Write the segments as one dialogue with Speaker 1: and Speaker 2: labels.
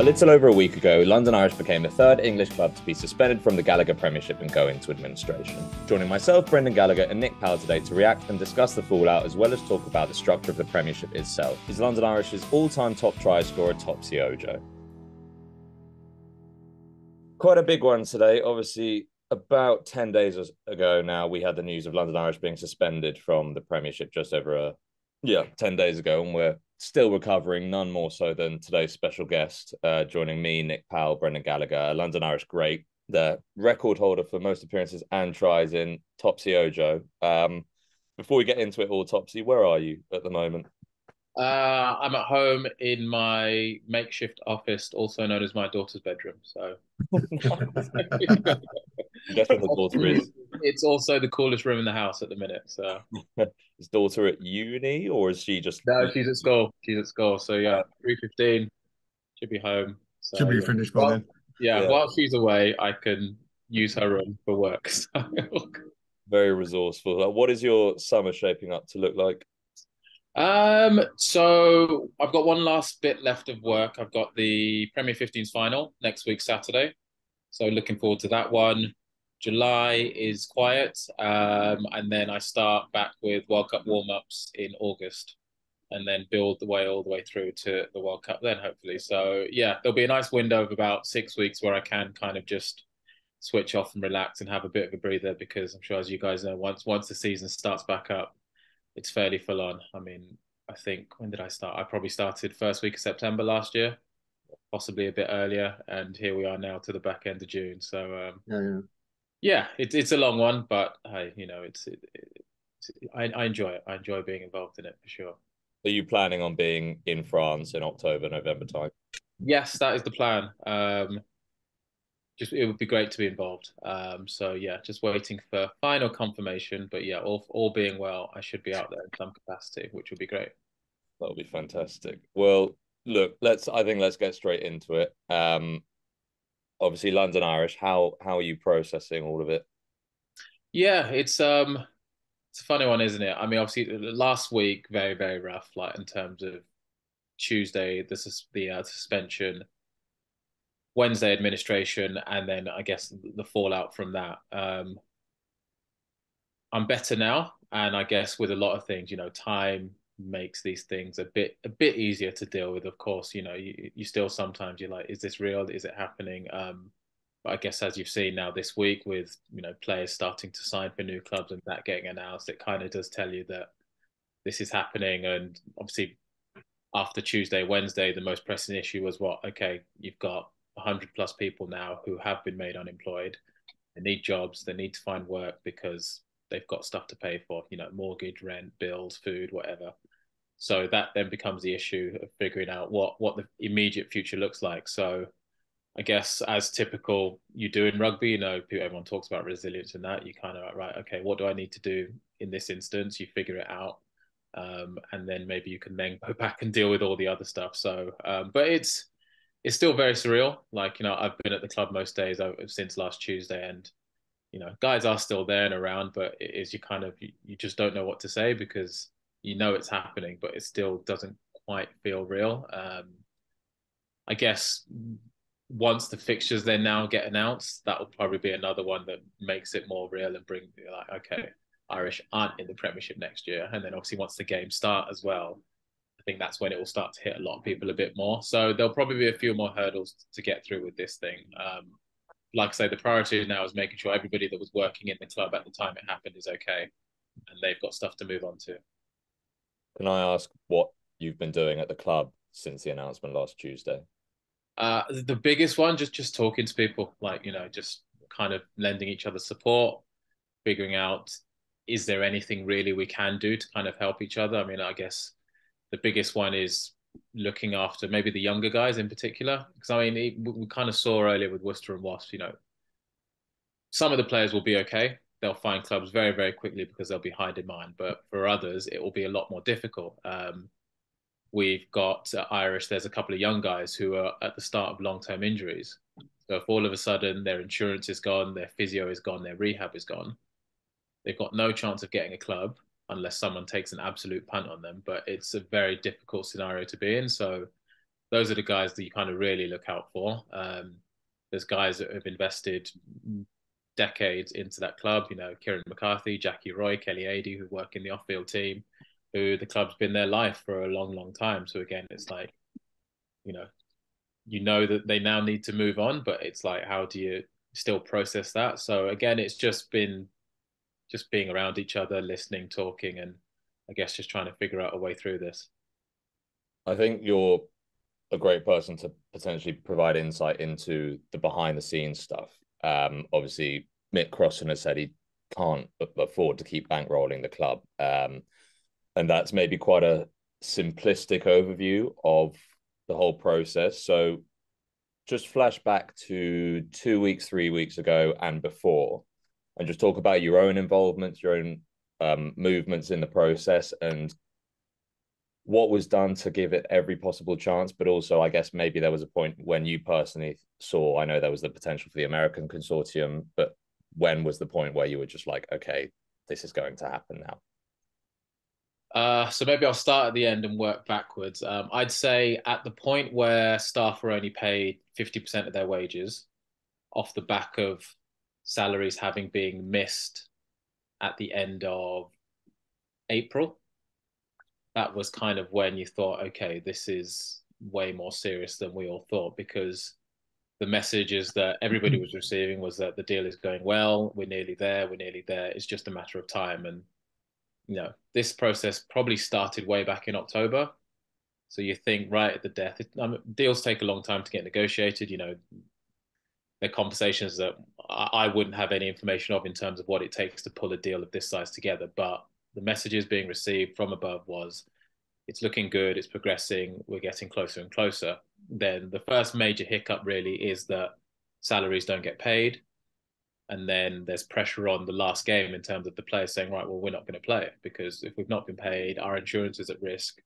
Speaker 1: little over a week ago, London Irish became the third English club to be suspended from the Gallagher Premiership and go into administration. Joining myself, Brendan Gallagher, and Nick Powell today to react and discuss the fallout, as well as talk about the structure of the Premiership itself, is London Irish's all-time top try scorer, Topsy Ojo. Quite a big one today. Obviously, about 10 days ago now, we had the news of London Irish being suspended from the Premiership just over 10 days ago, and we're still recovering, none more so than today's special guest, joining me, Nick Powell, Brendan Gallagher, a London Irish great, the record holder for most appearances and tries in Topsy Ojo. Before we get into it all, Topsy, where are you at the moment?
Speaker 2: I'm at home in my makeshift office, also known as my daughter's bedroom. So
Speaker 1: I'm guessing the daughter is.
Speaker 2: it's also the coolest room in the house at the minute. So
Speaker 1: Is daughter at uni, or is she just?
Speaker 2: no, she's at school. She's at school. So yeah, 3:15 should be home.
Speaker 3: Should
Speaker 2: So
Speaker 3: be
Speaker 2: yeah.
Speaker 3: finished by
Speaker 2: Well,
Speaker 3: then.
Speaker 2: yeah,
Speaker 1: Yeah,
Speaker 2: while she's away, I can use her room for work.
Speaker 1: very resourceful. What is your summer shaping up to look like?
Speaker 2: So I've got one last bit left of work. I've got the Premier 15s final next week, Saturday. So looking forward to that one. July is quiet. And then I start back with World Cup warm-ups in August and then build the way all the way through to the World Cup then, hopefully. So yeah, there'll be a nice window of about 6 weeks where I can kind of just switch off and relax and have a bit of a breather because I'm sure, as you guys know, once the season starts back up, it's fairly full on. I mean, I think, when did I start? I probably started first week of September last year, possibly a bit earlier, and here we are now to the back end of June. So
Speaker 3: Yeah.
Speaker 2: yeah, it's a long one, but hey, I enjoy it. I enjoy being involved in it for sure.
Speaker 1: Are you planning on being in France in October, November time?
Speaker 2: Yes, that is the plan. Just it would be great to be involved. So yeah, just waiting for final confirmation. But yeah, all being well, I should be out there in some capacity, which would be great.
Speaker 1: That'll be fantastic. Well, look, let's get straight into it. Obviously London Irish, how are you processing all of it?
Speaker 2: Yeah, it's a funny one, isn't it? I mean, obviously last week very very rough, like in terms of Tuesday the suspension, Wednesday administration, and then I guess the fallout from that. I'm better now, and I guess with a lot of things, time makes these things a bit easier to deal with. Of course, you still sometimes you're like, is this real? Is it happening? But I guess as you've seen now this week with players starting to sign for new clubs and that getting announced, it kind of does tell you that this is happening. And obviously, after Tuesday, Wednesday, the most pressing issue was what? Okay, you've got 100 plus people now who have been made unemployed. They need jobs. They need to find work because they've got stuff to pay for, mortgage, rent, bills, food, whatever. So that then becomes the issue of figuring out what the immediate future looks like. So I guess as typical you do in rugby, everyone talks about resilience and that. You kind of like, right, okay, what do I need to do in this instance? You figure it out. And then maybe you can then go back and deal with all the other stuff. So, but it's still very surreal. Like, I've been at the club most days since last Tuesday, and guys are still there and around, but it is you just don't know what to say because it's happening, but it still doesn't quite feel real. I guess once the fixtures then now get announced, that will probably be another one that makes it more real and bring like, okay, Irish aren't in the Premiership next year, and then obviously once the games start as well, I think that's when it will start to hit a lot of people a bit more. So there'll probably be a few more hurdles to get through with this thing. Like I say, the priority now is making sure everybody that was working in the club at the time it happened is okay, and they've got stuff to move on to.
Speaker 1: Can I ask what you've been doing at the club since the announcement last Tuesday?
Speaker 2: The biggest one, just talking to people, like just kind of lending each other support, figuring out is there anything really we can do to kind of help each other. I mean, I guess the biggest one is looking after maybe the younger guys in particular, because I mean we kind of saw earlier with Worcester and Wasps, some of the players will be okay. They'll find clubs very, very quickly because they'll be high demand. But for others, it will be a lot more difficult. We've got Irish, there's a couple of young guys who are at the start of long-term injuries. So if all of a sudden their insurance is gone, their physio is gone, their rehab is gone, they've got no chance of getting a club unless someone takes an absolute punt on them. But it's a very difficult scenario to be in. So those are the guys that you kind of really look out for. There's guys that have invested decades into that club. You know, Kieran McCarthy, Jackie Roy, Kelly Adie, who work in the off-field team, who the club's been their life for a long, long time. So again, it's like, you know, that they now need to move on, but it's like, how do you still process that? So again, it's just been just being around each other, listening, talking, and I guess just trying to figure out a way through this.
Speaker 1: I think you're a great person to potentially provide insight into the behind the scenes stuff. Obviously, Mick Crossan has said he can't afford to keep bankrolling the club. And that's maybe quite a simplistic overview of the whole process. So just flash back to 2 weeks, 3 weeks ago and before, and just talk about your own involvement, your own movements in the process, and what was done to give it every possible chance. But also, I guess maybe there was a point when you personally saw, I know there was the potential for the American consortium, but when was the point where you were just like, okay, this is going to happen now?
Speaker 2: So maybe I'll start at the end and work backwards. I'd say at the point where staff were only paid 50% of their wages off the back of salaries having been missed at the end of April, that was kind of when you thought, okay, this is way more serious than we all thought, because the messages that everybody was receiving was that the deal is going well, we're nearly there, it's just a matter of time. And this process probably started way back in October. So you think right at the death, deals take a long time to get negotiated. They're conversations that I wouldn't have any information of in terms of what it takes to pull a deal of this size together. But the messages being received from above was, it's looking good, it's progressing, we're getting closer and closer. Then the first major hiccup really is that salaries don't get paid. And then there's pressure on the last game in terms of the players saying, right, well, we're not going to play it because if we've not been paid, our insurance is at risk.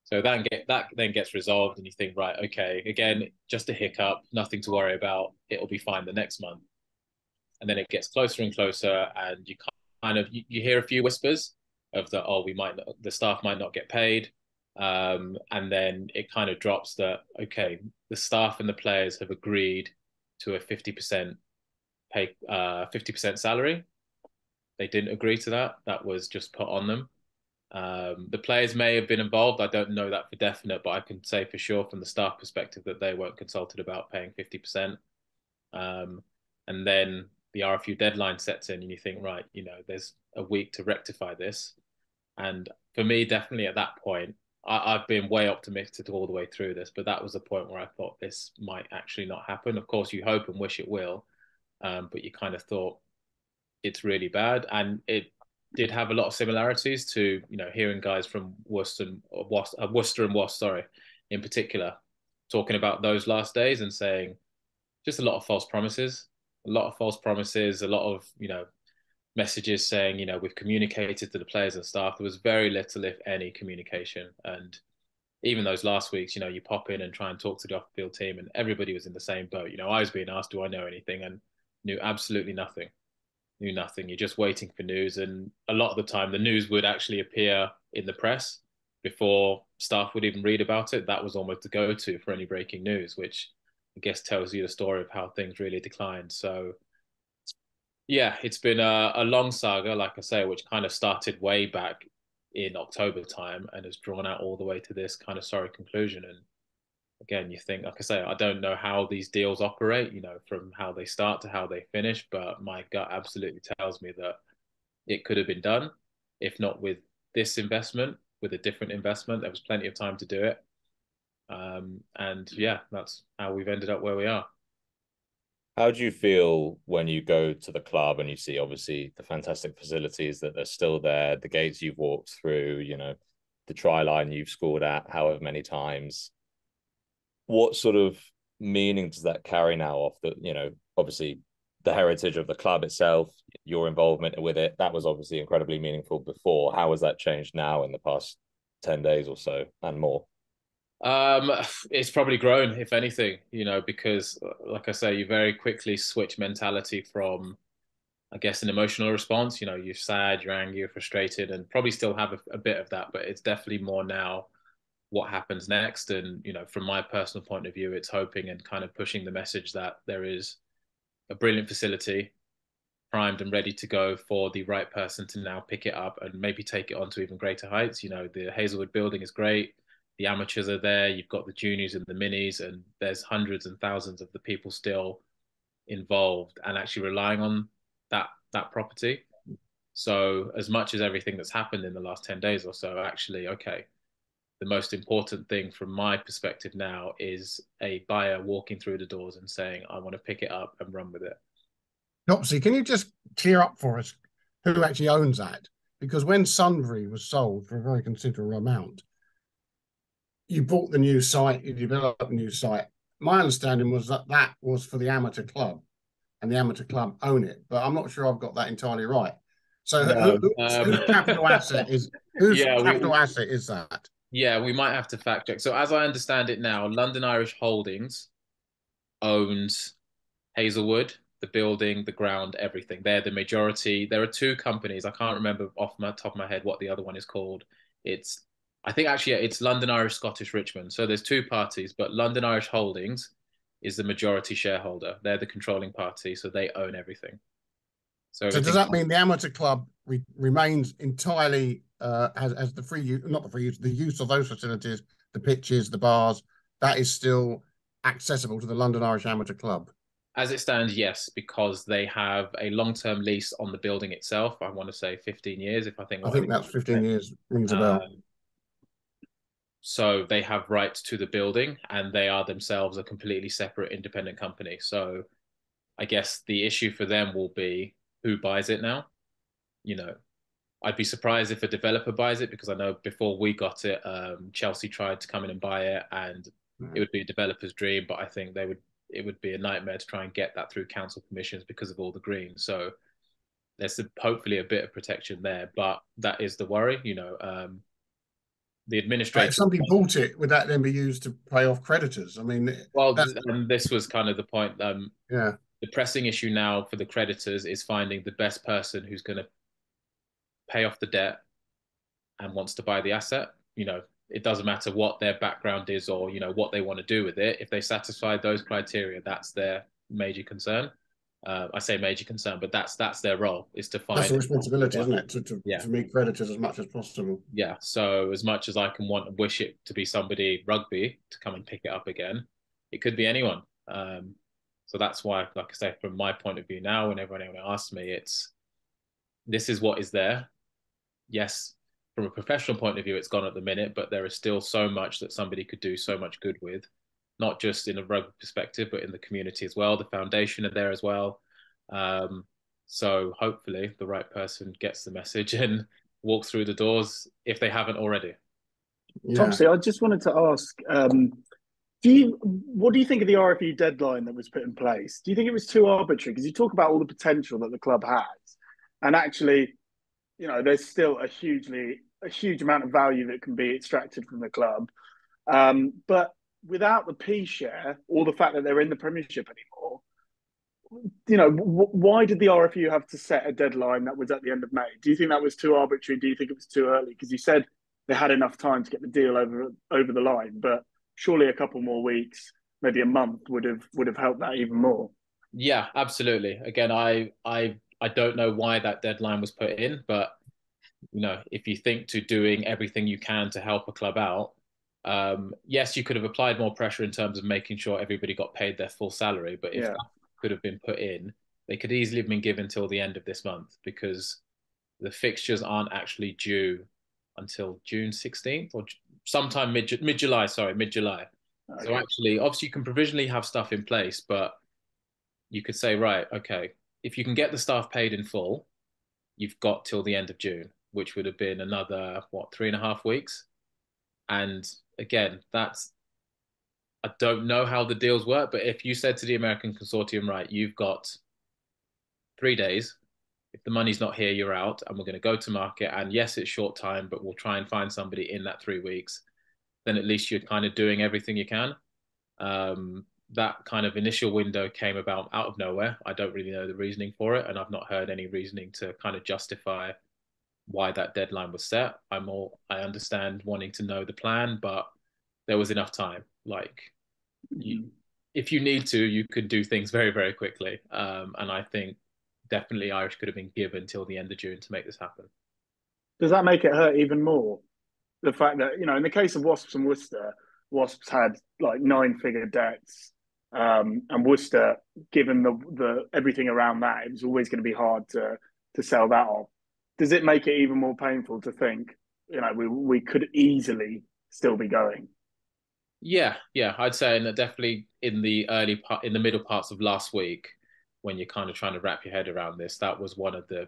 Speaker 2: So that then gets resolved, and you think, right, okay, again, just a hiccup, nothing to worry about. It'll be fine the next month. And then it gets closer and closer, and you kind of you hear a few whispers of the, oh, the staff might not get paid, and then it kind of drops that, okay, the staff and the players have agreed to a 50% pay 50% salary. They didn't agree to that. That was just put on them. The players may have been involved. I don't know that for definite, but I can say for sure from the staff perspective that they weren't consulted about paying 50%. And then the RFU deadline sets in, and you think, right, there's a week to rectify this. And for me, definitely at that point, I've been way optimistic all the way through this, but that was the point where I thought this might actually not happen. Of course, you hope and wish it will, but you kind of thought it's really bad. And it did have a lot of similarities to, hearing guys from Worcester and Wasp, sorry, in particular, talking about those last days and saying just a lot of false promises, a lot of false promises, a lot of, messages saying, we've communicated to the players and staff. There was very little, if any, communication. And even those last weeks, you pop in and try and talk to the off-field team, and everybody was in the same boat. I was being asked, do I know anything? And knew absolutely nothing. Knew nothing. You're just waiting for news. And a lot of the time, the news would actually appear in the press before staff would even read about it. That was almost the go-to for any breaking news, which I guess tells you the story of how things really declined. So yeah, it's been a long saga, like I say, which kind of started way back in October time and has drawn out all the way to this kind of sorry conclusion. And again, you think, like I say, I don't know how these deals operate, from how they start to how they finish, but my gut absolutely tells me that it could have been done, if not with this investment, with a different investment. There was plenty of time to do it. And yeah, that's how we've ended up where we are.
Speaker 1: How do you feel when you go to the club and you see obviously the fantastic facilities that are still there, the gates you've walked through, the try line you've scored at however many times? What sort of meaning does that carry now off that, obviously the heritage of the club itself, your involvement with it, that was obviously incredibly meaningful before. How has that changed now in the past 10 days or so and more?
Speaker 2: Um, it's probably grown, if anything, because like I say, you very quickly switch mentality from, I guess, an emotional response. You're sad, you're angry, you're frustrated, and probably still have a bit of that, but it's definitely more now what happens next. And, from my personal point of view, it's hoping and kind of pushing the message that there is a brilliant facility primed and ready to go for the right person to now pick it up and maybe take it on to even greater heights. The Hazelwood building is great. The amateurs are there. You've got the juniors and the minis, and there's hundreds and thousands of the people still involved and actually relying on that property. So as much as everything that's happened in the last 10 days or so, actually, okay, the most important thing from my perspective now is a buyer walking through the doors and saying, I want to pick it up and run with it.
Speaker 3: Topsy, can you just clear up for us who actually owns that? Because when Sundry was sold for a very considerable amount, you bought the new site, you developed a new site. My understanding was that that was for the amateur club, and the amateur club own it. But I'm not sure I've got that entirely right. So
Speaker 2: No,
Speaker 3: whose capital asset is whose
Speaker 2: yeah,
Speaker 3: capital asset is that?
Speaker 2: yeah, we might have to fact check. So as I understand it now, London Irish Holdings owns Hazelwood, the building, the ground, everything. They're the majority. There are two companies. I can't remember off my top of my head what the other one is called. It's, I think actually it's London Irish Scottish Richmond. So there's two parties, but London Irish Holdings is the majority shareholder. They're the controlling party, so they own everything.
Speaker 3: So does that mean the amateur club remains entirely has the free use, not the free use, the use of those facilities, the pitches, the bars, that is still accessible to the London Irish Amateur Club?
Speaker 2: As it stands, yes, because they have a long-term lease on the building itself. I want to say 15 years, if I think.
Speaker 3: I think that's 15 years, rings a bell.
Speaker 2: So they have rights to the building, and they are themselves a completely separate independent company. So I guess the issue for them will be who buys it now. You know, I'd be surprised if a developer buys it, because I know before we got it, Chelsea tried to come in and buy it, and it would be a developer's dream. But I think it would be a nightmare to try and get that through council permissions because of all the green. So there's hopefully a bit of protection there, but that is the worry. The administrator.
Speaker 3: If somebody bought it, would that then be used to pay off creditors? I mean,
Speaker 2: well, and this was kind of the point.
Speaker 3: Yeah.
Speaker 2: The pressing issue now for the creditors is finding the best person who's going to pay off the debt and wants to buy the asset. It doesn't matter what their background is or what they want to do with it. If they satisfy those criteria, that's their major concern. I say major concern, but that's their role, is to find.
Speaker 3: That's a responsibility, isn't it, to meet creditors as much as possible.
Speaker 2: Yeah. So as much as I can want and wish it to be somebody Rugby to come and pick it up again, it could be anyone. So that's why, like I say, from my point of view now, whenever anyone asks me, this is what is there. Yes, from a professional point of view, it's gone at the minute, but there is still so much that somebody could do so much good with, not just in a rugby perspective, but in the community as well. The foundation are there as well. So hopefully the right person gets the message and walks through the doors if they haven't already.
Speaker 4: Yeah. Topsy, I just wanted to ask, what do you think of the RFU deadline that was put in place? Do you think it was too arbitrary? Because you talk about all the potential that the club has, and actually, there's still a huge amount of value that can be extracted from the club. But without the P share or the fact that they're in the Premiership anymore, why did the RFU have to set a deadline that was at the end of May? Do you think that was too arbitrary? Do you think it was too early? Because you said they had enough time to get the deal over the line, but surely a couple more weeks, maybe a month, would have helped that even more.
Speaker 2: Yeah, absolutely. Again, I don't know why that deadline was put in, but if you think to doing everything you can to help a club out, yes, you could have applied more pressure in terms of making sure everybody got paid their full salary. But if that could have been put in, they could easily have been given till the end of this month, because the fixtures aren't actually due until June 16th or sometime mid-July. Sorry, mid-July. Okay. So actually, obviously, you can provisionally have stuff in place, but you could say, right, okay, if you can get the staff paid in full, you've got till the end of June, which would have been another, 3.5 weeks. And again, I don't know how the deals work, but if you said to the American consortium, right, you've got 3 days, if the money's not here, you're out, and we're going to go to market, and yes, it's short time, but we'll try and find somebody in that 3 weeks, then at least you're kind of doing everything you can. That kind of initial window came about out of nowhere. I don't really know the reasoning for it, and I've not heard any reasoning to kind of justify why that deadline was set. I understand wanting to know the plan, but there was enough time. Like, if you need to, you could do things very, very quickly. And I think definitely Irish could have been given till the end of June to make this happen.
Speaker 4: Does that make it hurt even more? The fact that, in the case of Wasps and Worcester, Wasps had like 9-figure debts, and Worcester, given the everything around that, it was always going to be hard to sell that off. Does it make it even more painful to think, we could easily still be going?
Speaker 2: Yeah, I'd say, and definitely in the middle parts of last week, when you're kind of trying to wrap your head around this, that was one of the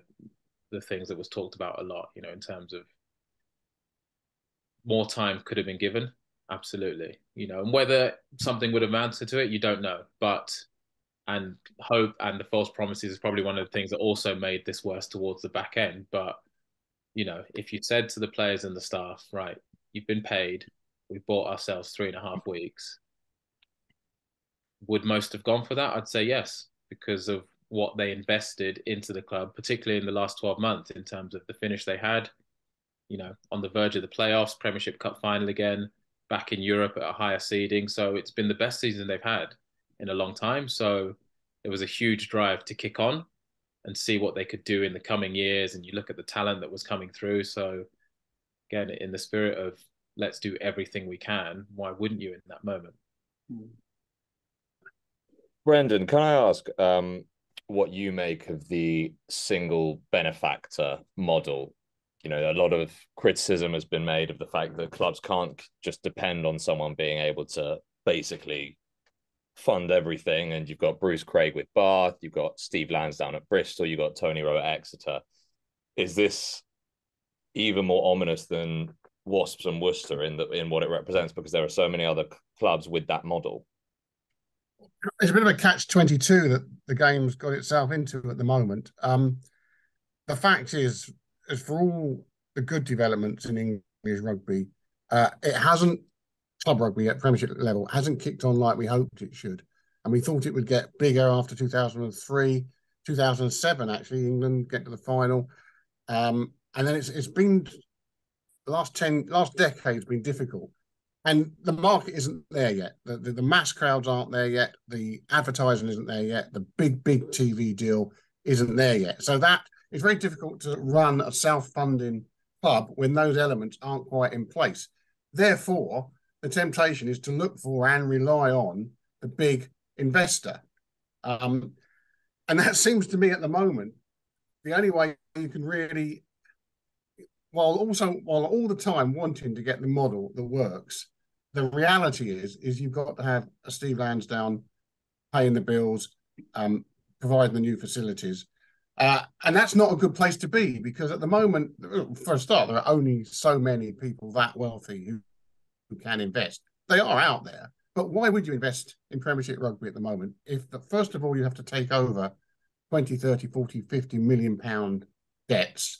Speaker 2: things that was talked about a lot, in terms of more time could have been given. Absolutely. And whether something would have amounted to it, you don't know. But, and hope and the false promises is probably one of the things that also made this worse towards the back end. But, if you said to the players and the staff, right, you've been paid, we bought ourselves 3.5 weeks, would most have gone for that? I'd say yes, because of what they invested into the club, particularly in the last 12 months, in terms of the finish they had, on the verge of the playoffs, Premiership Cup final again, back in Europe at a higher seeding. So it's been the best season they've had in a long time. So it was a huge drive to kick on and see what they could do in the coming years. And you look at the talent that was coming through. So again, in the spirit of let's do everything we can, why wouldn't you in that moment?
Speaker 1: Brendan, can I ask what you make of the single benefactor model? A lot of criticism has been made of the fact that clubs can't just depend on someone being able to basically fund everything. And you've got Bruce Craig with Bath, you've got Steve Lansdowne at Bristol, you've got Tony Rowe at Exeter. Is this even more ominous than Wasps and Worcester in what it represents, because there are so many other clubs with that model?
Speaker 3: It's a bit of a catch-22 that the game's got itself into at the moment. The fact is for all the good developments in English rugby, it hasn't, club rugby at Premiership level, hasn't kicked on like we hoped it should. And we thought it would get bigger after 2003, 2007, actually, England get to the final. And then it's been, the last decade's been difficult. And the market isn't there yet. The mass crowds aren't there yet. The advertising isn't there yet. The big TV deal isn't there yet. So that it's very difficult to run a self-funding club when those elements aren't quite in place. Therefore, the temptation is to look for and rely on the big investor. And that seems to me at the moment the only way you can really, while all the time wanting to get the model that works, the reality is you've got to have a Steve Lansdowne paying the bills, providing the new facilities. And that's not a good place to be, because at the moment, for a start, there are only so many people that wealthy who can invest. They are out there. But why would you invest in Premiership rugby at the moment if, first of all, you have to take over 20, 30, 40, 50 million pound debts,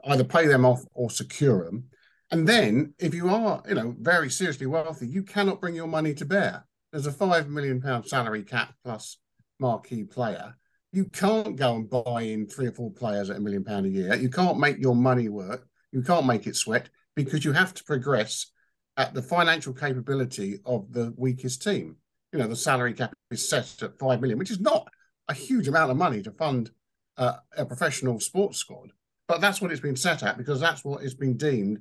Speaker 3: either pay them off or secure them? And then if you are, very seriously wealthy, you cannot bring your money to bear. There's a £5 million salary cap plus marquee player. You can't go and buy in 3 or 4 players at £1 million a year. You can't make your money work. You can't make it sweat, because you have to progress at the financial capability of the weakest team. The salary cap is set at 5 million, which is not a huge amount of money to fund a professional sports squad. But that's what it's been set at, because that's what it's been deemed,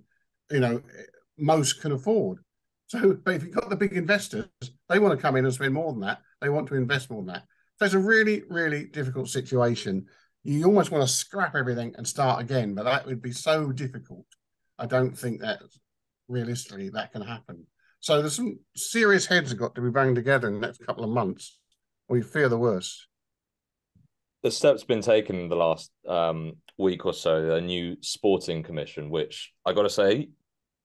Speaker 3: most can afford. So, but if you've got the big investors, they want to come in and spend more than that. They want to invest more than that. So it's a really, really difficult situation. You almost want to scrap everything and start again, but that would be so difficult. I don't think that realistically that can happen. So there's some serious heads have got to be banged together in the next couple of months. We fear the worst.
Speaker 1: The steps been taken in the last week or so, a new sporting commission, which I got to say,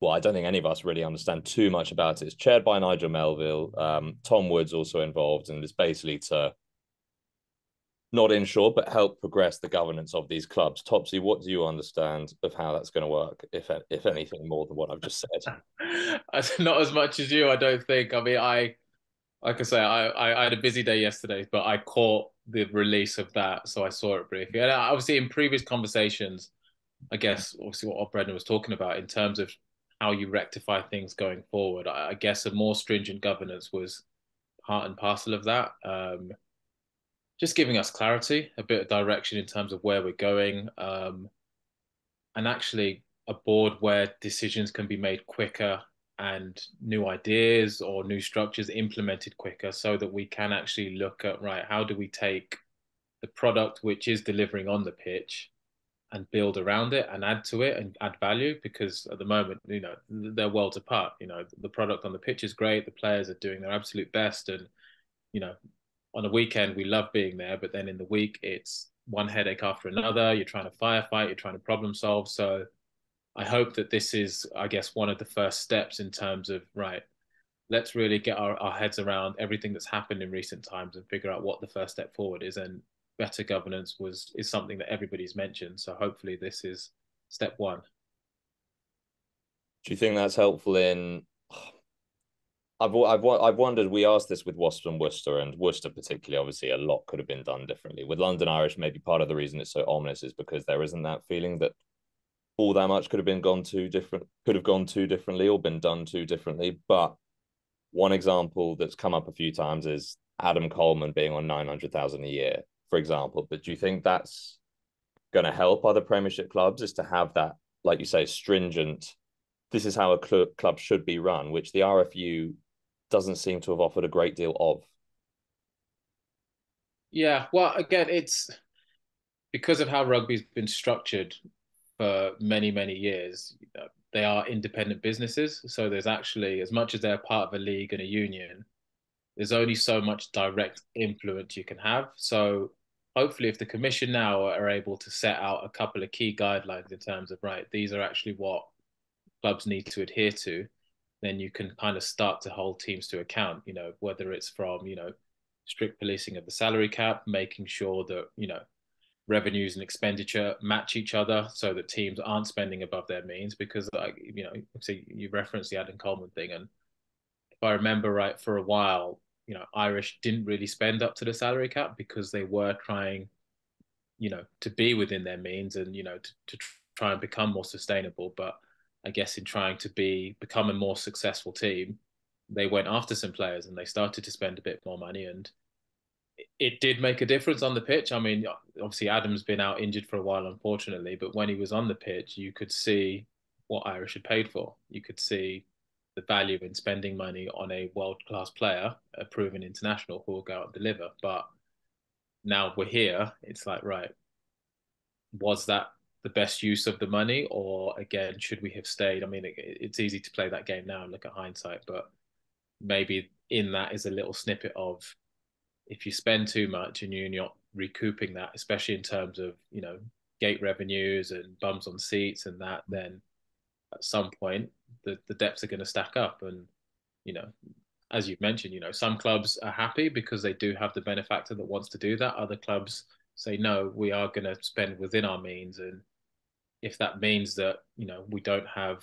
Speaker 1: well, I don't think any of us really understand too much about it. It's chaired by Nigel Melville. Tom Wood's also involved, and it's basically to not ensure, but help progress the governance of these clubs. Topsy, what do you understand of how that's going to work, if anything more than what I've just said?
Speaker 2: Not as much as you, I don't think. I mean, like I say, I had a busy day yesterday, but I caught the release of that, so I saw it briefly. And obviously, in previous conversations, I guess, obviously what Brendan was talking about in terms of how you rectify things going forward. I guess a more stringent governance was part and parcel of that. Just giving us clarity, a bit of direction in terms of where we're going, and actually a board where decisions can be made quicker and new ideas or new structures implemented quicker so that we can actually look at, right, how do we take the product which is delivering on the pitch and build around it and add to it and add value? Because at the moment, they're worlds apart. The product on the pitch is great, the players are doing their absolute best, and on a weekend we love being there, but then in the week it's one headache after another. You're trying to firefight, you're trying to problem solve. So I hope that this is, I guess, one of the first steps in terms of, right, let's really get our heads around everything that's happened in recent times and figure out what the first step forward is. And better governance is something that everybody's mentioned. So hopefully this is step one.
Speaker 1: Do you think that's helpful in? I've wondered. We asked this with Wasps and Worcester particularly. Obviously, a lot could have been done differently. With London Irish, maybe part of the reason it's so ominous is because there isn't that feeling that all that much could have gone too differently or been done too differently. But one example that's come up a few times is Adam Coleman being on 900,000 a year, for example. But do you think that's going to help other Premiership clubs, is to have that, like you say, stringent, this is how a club should be run, which the RFU doesn't seem to have offered a great deal of?
Speaker 2: Yeah, well, again, it's because of how rugby's been structured for many, many years. They are independent businesses. So there's actually, as much as they're part of a league and a union, there's only so much direct influence you can have. So hopefully if the commission now are able to set out a couple of key guidelines in terms of, right, these are actually what clubs need to adhere to, then you can kind of start to hold teams to account, whether it's from, strict policing of the salary cap, making sure that, revenues and expenditure match each other so that teams aren't spending above their means. Because, obviously you referenced the Adam Coleman thing. And if I remember right, for a while, Irish didn't really spend up to the salary cap because they were trying, to be within their means and, to try and become more sustainable. But I guess in trying to become a more successful team, they went after some players and they started to spend a bit more money, and it did make a difference on the pitch. I mean, obviously Adam's been out injured for a while, unfortunately, but when he was on the pitch, you could see what Irish had paid for. You could see the value in spending money on a world-class player, a proven international who will go out and deliver. But now we're here, it's like, right, was that the best use of the money? Or again, should we have stayed? I mean, it's easy to play that game now and look at hindsight, but maybe in that is a little snippet of, if you spend too much and you're not recouping that, especially in terms of, gate revenues and bums on seats and that, then at some point the debts are going to stack up. And, as you've mentioned, some clubs are happy because they do have the benefactor that wants to do that. Other clubs say, no, we are going to spend within our means. And if that means that, we don't have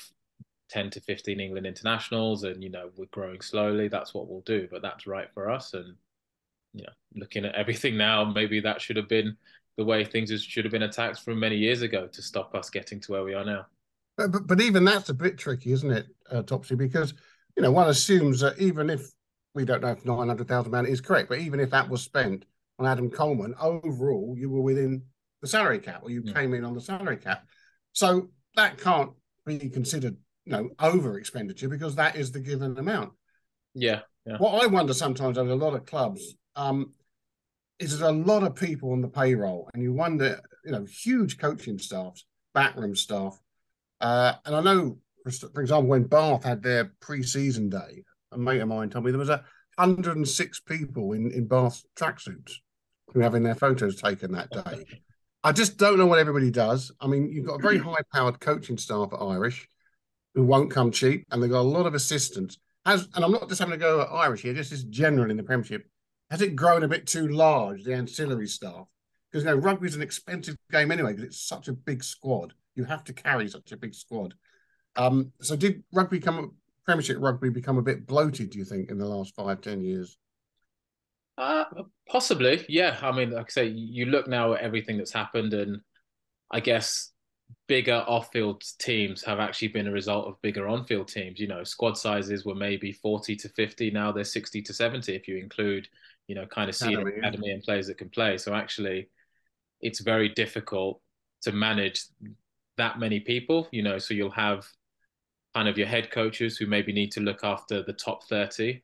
Speaker 2: 10 to 15 England internationals and, we're growing slowly, that's what we'll do. But that's right for us. And, looking at everything now, maybe that should have been the way things should have been attacked from many years ago to stop us getting to where we are now.
Speaker 3: But even that's a bit tricky, isn't it, Topsy? Because, one assumes that even if, we don't know if £900,000 is correct, but even if that was spent on Adam Coleman, overall you were within the salary cap, or you came in on the salary cap. So that can't be considered, over expenditure, because that is the given amount.
Speaker 2: Yeah.
Speaker 3: What I wonder sometimes over a lot of clubs is there's a lot of people on the payroll, and you wonder, huge coaching staffs, backroom staff. And I know, for example, when Bath had their pre-season day, a mate of mine told me there was 106 people in Bath tracksuits who were having their photos taken that day. I just don't know what everybody does. I mean, you've got a very high-powered coaching staff at Irish who won't come cheap, and they've got a lot of assistants. And I'm not just having to go at Irish here, this is general in the Premiership. Has it grown a bit too large, the ancillary staff? Because, rugby is an expensive game anyway, because it's such a big squad. You have to carry such a big squad. So did Premiership rugby become a bit bloated, do you think, in the last 5-10 years?
Speaker 2: Possibly, yeah. I mean, like I say, you look now at everything that's happened, and I guess bigger off-field teams have actually been a result of bigger on-field teams. You know, squad sizes were maybe 40 to 50. Now they're 60 to 70 if you include, you know, kind of senior academy and players that can play. So actually, it's very difficult to manage that many people, you know, so you'll have kind of your head coaches who maybe need to look after the top 30.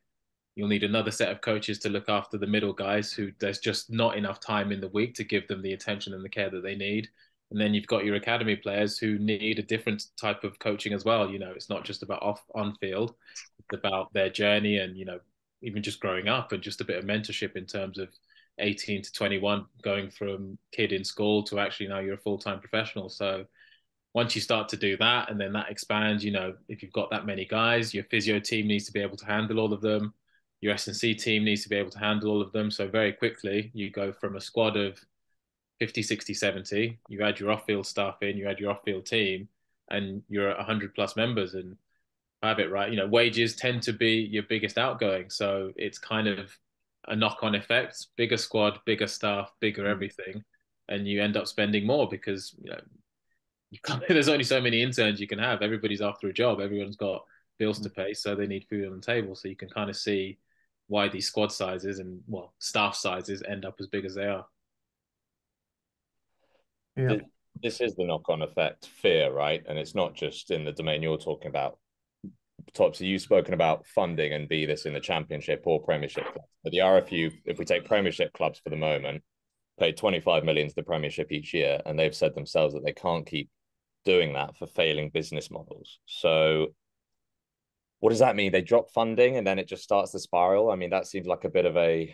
Speaker 2: You'll need another set of coaches to look after the middle guys who there's just not enough time in the week to give them the attention and the care that they need. And then you've got your academy players who need a different type of coaching as well. You know, it's not just about on field, it's about their journey and, you know, even just growing up and just a bit of mentorship in terms of 18 to 21, going from kid in school to actually now you're a full-time professional. So once you start to do that and then that expands, you know, if you've got that many guys, your physio team needs to be able to handle all of them. Your S&C team needs to be able to handle all of them. So very quickly, you go from a squad of 50, 60, 70, you add your off-field staff in, you add your off-field team, and you're at 100 plus members and have it right. You know, wages tend to be your biggest outgoing. So it's kind of a knock-on effect, bigger squad, bigger staff, bigger everything. And you end up spending more because, you know, there's only so many interns you can have. Everybody's after a job. Everyone's got bills to pay, so they need food on the table. So you can kind of see why these squad sizes and, well, staff sizes end up as big as they are.
Speaker 3: Yeah.
Speaker 1: This is the knock-on effect, fear, right? And it's not just in the domain you're talking about. Topsy, you've spoken about funding and be this in the Championship or Premiership clubs. But the RFU, if we take Premiership clubs for the moment, pay 25 million to the Premiership each year, and they've said themselves that they can't keep doing that for failing business models. So what does that mean? They drop funding and then it just starts to spiral? I mean, that seems like a bit of a,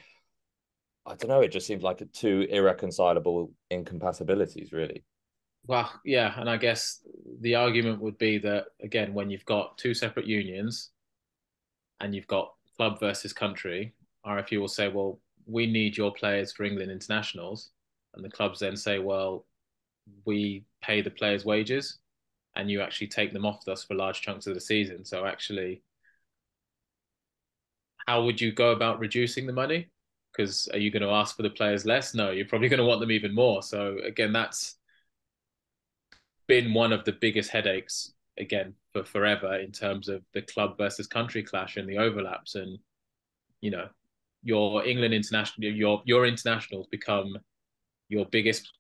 Speaker 1: I don't know, it just seems like two irreconcilable incompatibilities, really.
Speaker 2: Well, yeah, and I guess the argument would be that, again, when you've got two separate unions and you've got club versus country, RFU will say, well, we need your players for England internationals. And the clubs then say, well, we pay the players' wages and you actually take them off us for large chunks of the season. So actually, how would you go about reducing the money? Because are you going to ask for the players less? No, you're probably going to want them even more. So again, that's been one of the biggest headaches again for forever in terms of the club versus country clash and the overlaps. And you know, your England international, your internationals become your biggest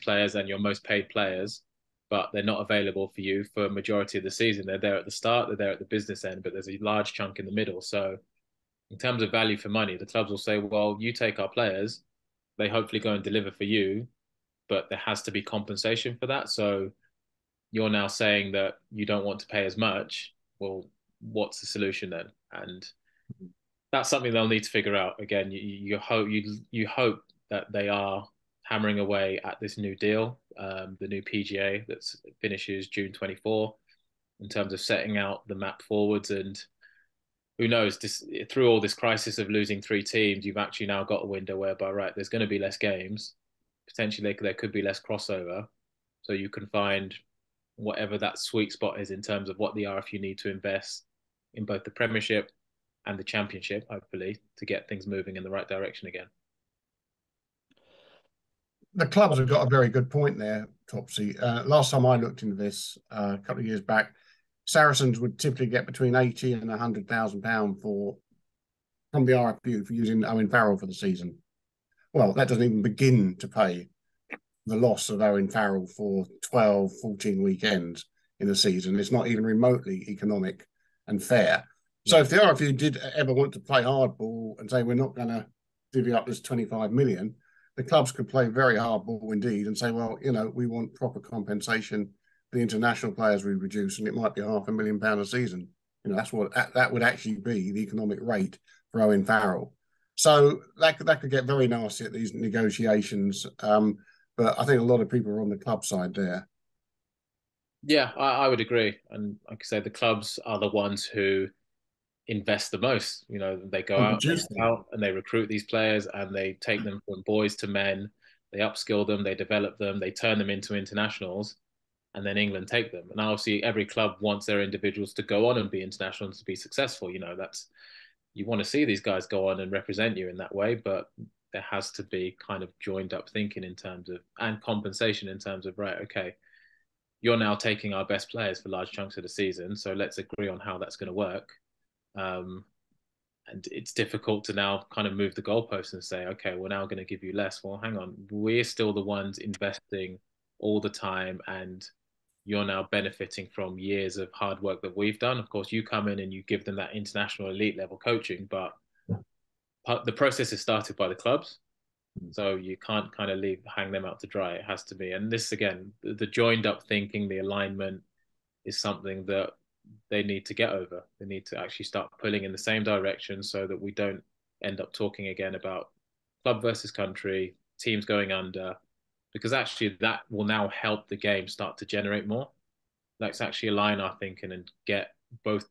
Speaker 2: players and your most paid players, but they're not available for you for a majority of the season. They're there at the start, they're there at the business end, but there's a large chunk in the middle. So in terms of value for money, the clubs will say, well, you take our players, they hopefully go and deliver for you, but there has to be compensation for that. So you're now saying that you don't want to pay as much. Well, what's the solution then? And that's something they'll need to figure out. Again, you hope that they are hammering away at this new deal, the new PGA that finishes June 24, in terms of setting out the map forwards. And who knows, through all this crisis of losing three teams, you've actually now got a window whereby, right, there's going to be less games. Potentially there could be less crossover. So you can find whatever that sweet spot is in terms of what the RFU need to invest in both the Premiership and the Championship, hopefully, to get things moving in the right direction again.
Speaker 3: The clubs have got a very good point there, Topsy. Last time I looked into this, a couple of years back, Saracens would typically get between 80 and £100,000 from the RFU for using Owen Farrell for the season. Well, that doesn't even begin to pay the loss of Owen Farrell for 12, 14 weekends in the season. It's not even remotely economic and fair. So if the RFU did ever want to play hardball and say, we're not going to divvy up this 25 million, the clubs could play very hardball indeed and say, well, you know, we want proper compensation for the international players we reduce, and it might be £500,000 a season. You know, that's what that would actually be the economic rate for Owen Farrell. So that could get very nasty at these negotiations. But I think a lot of people are on the club side there.
Speaker 2: Yeah, I would agree. And like I said, the clubs are the ones who invest the most. You know, they go out and they recruit these players and they take them from boys to men. They upskill them, they develop them, they turn them into internationals, and then England take them. And obviously, every club wants their individuals to go on and be international and to be successful. You know, you want to see these guys go on and represent you in that way, but there has to be kind of joined up thinking in terms of, and compensation in terms of, right, okay, you're now taking our best players for large chunks of the season, so let's agree on how that's going to work. And it's difficult to now kind of move the goalposts and say, okay, we're now going to give you less. Well, hang on, we're still the ones investing all the time, and you're now benefiting from years of hard work that we've done. Of course, you come in and you give them that international elite level coaching, but the process is started by the clubs. So you can't kind of hang them out to dry. It has to be. And this, again, the joined up thinking, the alignment is something that they need to get over. They need to actually start pulling in the same direction so that we don't end up talking again about club versus country, teams going under, because actually that will now help the game start to generate more. Let's actually align our thinking and get both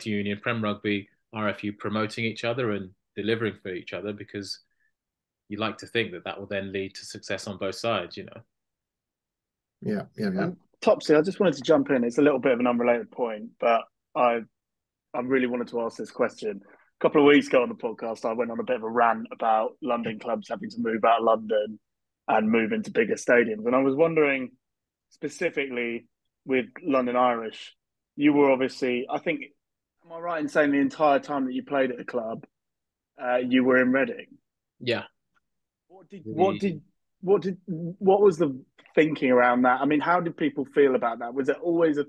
Speaker 2: union, Prem Rugby, RFU promoting each other and delivering for each other, because you like to think that that will then lead to success on both sides, you know.
Speaker 3: Yeah.
Speaker 4: Topsy, I just wanted to jump in. It's a little bit of an unrelated point, but I really wanted to ask this question. A couple of weeks ago on the podcast, I went on a bit of a rant about London clubs having to move out of London and move into bigger stadiums. And I was wondering, specifically with London Irish, you were obviously, I think, am I right in saying the entire time that you played at the club, you were in Reading?
Speaker 2: Yeah.
Speaker 4: What was the thinking around that? I mean, how did people feel about that? Was it always a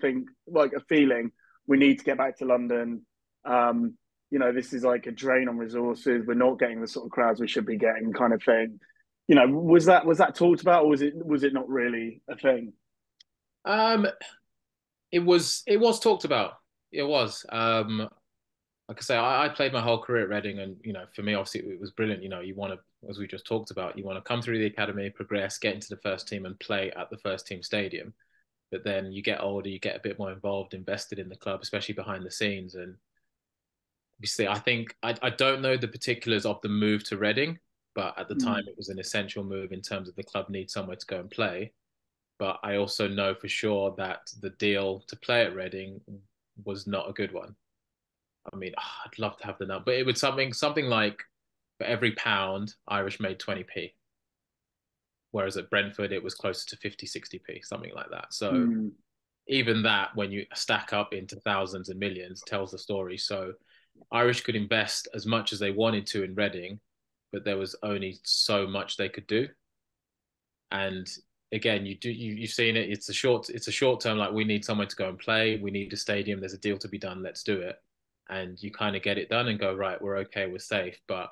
Speaker 4: feeling we need to get back to London? This is like a drain on resources. We're not getting the sort of crowds we should be getting, kind of thing. Was that talked about, or was it not really a thing?
Speaker 2: It was talked about. It was. Like I say, I played my whole career at Reading, and for me, obviously, it was brilliant. You want to, as we just talked about, you want to come through the academy, progress, get into the first team, and play at the first team stadium. But then you get older, you get a bit more involved, invested in the club, especially behind the scenes. And obviously, I think I don't know the particulars of the move to Reading, but at the time, it was an essential move in terms of the club needs somewhere to go and play. But I also know for sure that the deal to play at Reading was not a good one. I mean, I'd love to have the number, but it was something like for every pound, Irish made 20p. Whereas at Brentford, it was closer to 50, 60p, something like that. So even that, when you stack up into thousands and millions, tells the story. So Irish could invest as much as they wanted to in Reading, but there was only so much they could do. And again, you've seen it. It's a short term. Like, we need somewhere to go and play. We need a stadium. There's a deal to be done. Let's do it. And you kind of get it done and go, right, we're okay, we're safe. But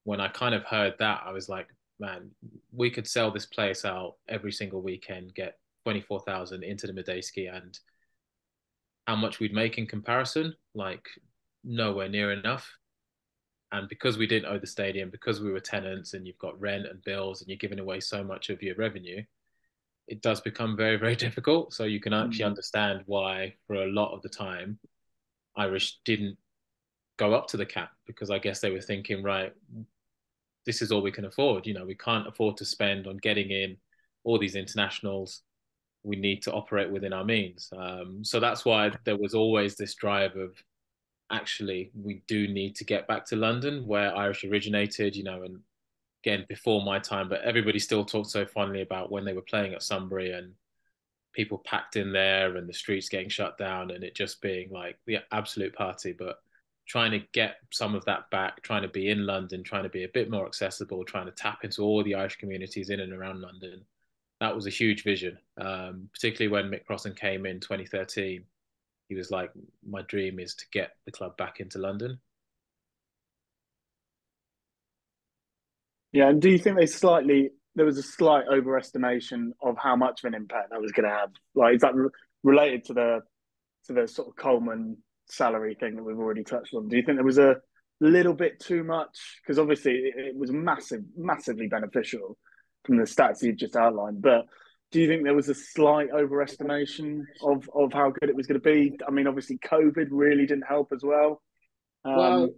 Speaker 2: when I kind of heard that, I was like, man, we could sell this place out every single weekend, get 24,000 into the Medeski, and how much we'd make in comparison, like nowhere near enough. And because we didn't owe the stadium, because we were tenants and you've got rent and bills and you're giving away so much of your revenue, it does become very, very difficult. So you can actually understand why for a lot of the time, Irish didn't go up to the cap, because I guess they were thinking, right, this is all we can afford. We can't afford to spend on getting in all these internationals. We need to operate within our means. So that's why there was always this drive of, actually, we do need to get back to London, where Irish originated, and again, before my time, but everybody still talks so fondly about when they were playing at Sunbury and people packed in there and the streets getting shut down and it just being like the absolute party. But trying to get some of that back, trying to be in London, trying to be a bit more accessible, trying to tap into all the Irish communities in and around London. That was a huge vision, particularly when Mick Crossan came in 2013. He was like, my dream is to get the club back into London.
Speaker 4: Yeah, and do you think there was a slight overestimation of how much of an impact that was going to have? Like, is that related to the sort of Coleman salary thing that we've already touched on? Do you think there was a little bit too much? Because obviously it was massively beneficial from the stats you've just outlined. But do you think there was a slight overestimation of how good it was going to be? I mean, obviously COVID really didn't help as well.
Speaker 2: Well,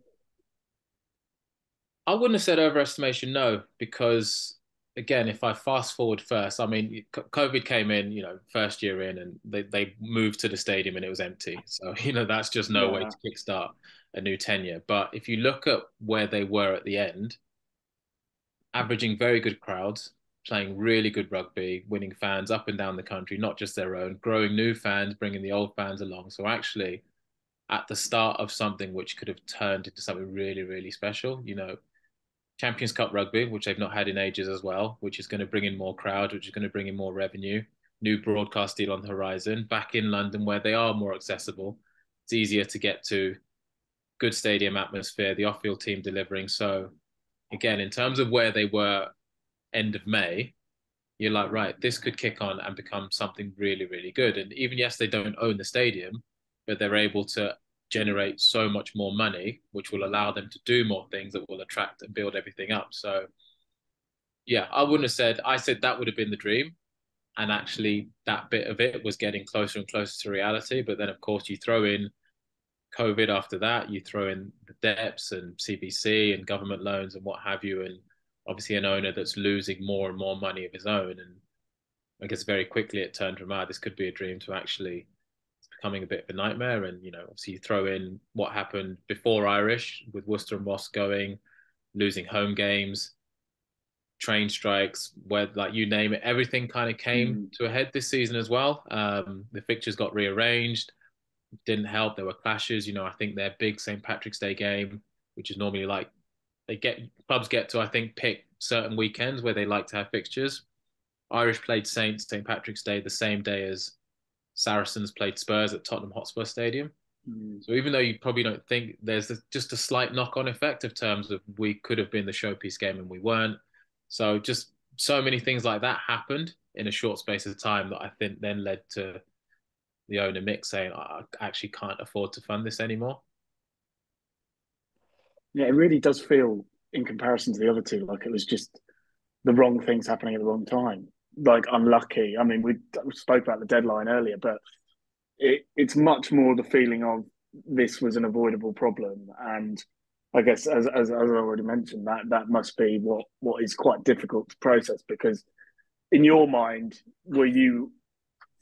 Speaker 2: I wouldn't have said overestimation, no, because again, if I fast forward first, I mean, COVID came in, first year in, and they moved to the stadium and it was empty. So, that's just no way to kickstart a new tenure. But if you look at where they were at the end, averaging very good crowds, playing really good rugby, winning fans up and down the country, not just their own, growing new fans, bringing the old fans along. So actually, at the start of something which could have turned into something really, really special, Champions Cup rugby, which they've not had in ages as well, which is going to bring in more crowd, which is going to bring in more revenue, new broadcast deal on the horizon, back in London where they are more accessible. It's easier to get to, good stadium atmosphere, the off-field team delivering. So again, in terms of where they were end of May, you're like, right, this could kick on and become something really, really good. And even, yes, they don't own the stadium, but they're able to generate so much more money, which will allow them to do more things that will attract and build everything up. So, yeah, I said that would have been the dream. And actually, that bit of it was getting closer and closer to reality. But then, of course, you throw in COVID after that, you throw in the debts and CBC and government loans and what have you. And obviously, an owner that's losing more and more money of his own. And I guess very quickly it turned from, this could be a dream to actually becoming a bit of a nightmare. And, obviously you throw in what happened before Irish with Worcester and Ross going, losing home games, train strikes, where like you name it, everything kind of came to a head this season as well. The fixtures got rearranged, didn't help. There were clashes. I think their big St. Patrick's Day game, which is normally like clubs get to, I think, pick certain weekends where they like to have fixtures. Irish played St. Patrick's Day the same day as Saracens played Spurs at Tottenham Hotspur Stadium. So even though you probably don't think, there's just a slight knock-on effect of terms of we could have been the showpiece game and we weren't. So just so many things like that happened in a short space of time that I think then led to the owner Mick saying, I actually can't afford to fund this anymore.
Speaker 4: Yeah, it really does feel, in comparison to the other two, like it was just the wrong things happening at the wrong time. Like unlucky. I mean, we spoke about the deadline earlier, but it's much more the feeling of this was an avoidable problem. And I guess, as I already mentioned, that must be what is quite difficult to process, because in your mind, were you,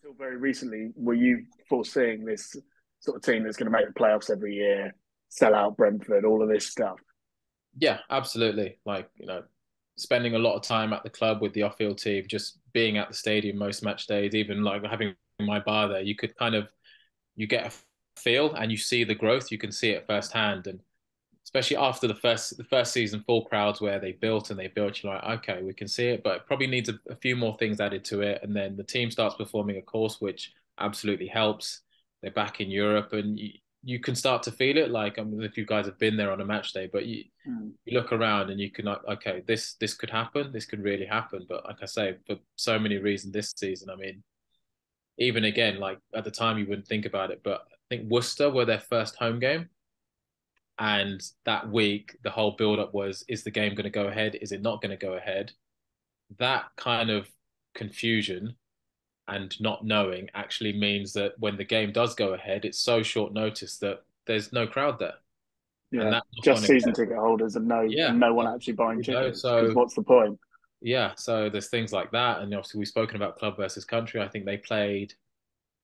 Speaker 4: until very recently, were you foreseeing this sort of team that's going to make the playoffs every year, sell out Brentford, all of this stuff?
Speaker 2: Yeah, absolutely. Like, spending a lot of time at the club with the off-field team, just being at the stadium most match days, even like having my bar there, you could you get a feel and you see the growth. You can see it firsthand. And especially after the first season, full crowds where they built, you're like, okay, we can see it, but it probably needs a few more things added to it. And then the team starts performing, of course, which absolutely helps. They're back in Europe, and you can start to feel it. Like, I mean, if you guys have been there on a match day, but you look around and you can like, okay, this could happen. This could really happen. But like I say, for so many reasons this season, I mean, even again, like at the time you wouldn't think about it, but I think Worcester were their first home game. And that week, the whole build-up was, is the game going to go ahead? Is it not going to go ahead? That kind of confusion and not knowing actually means that when the game does go ahead, it's so short notice that there's no crowd there. And
Speaker 4: Yeah,
Speaker 2: that
Speaker 4: just season ticket holders and no one actually buying tickets. Because what's the point?
Speaker 2: Yeah, so there's things like that. And obviously we've spoken about club versus country. I think they played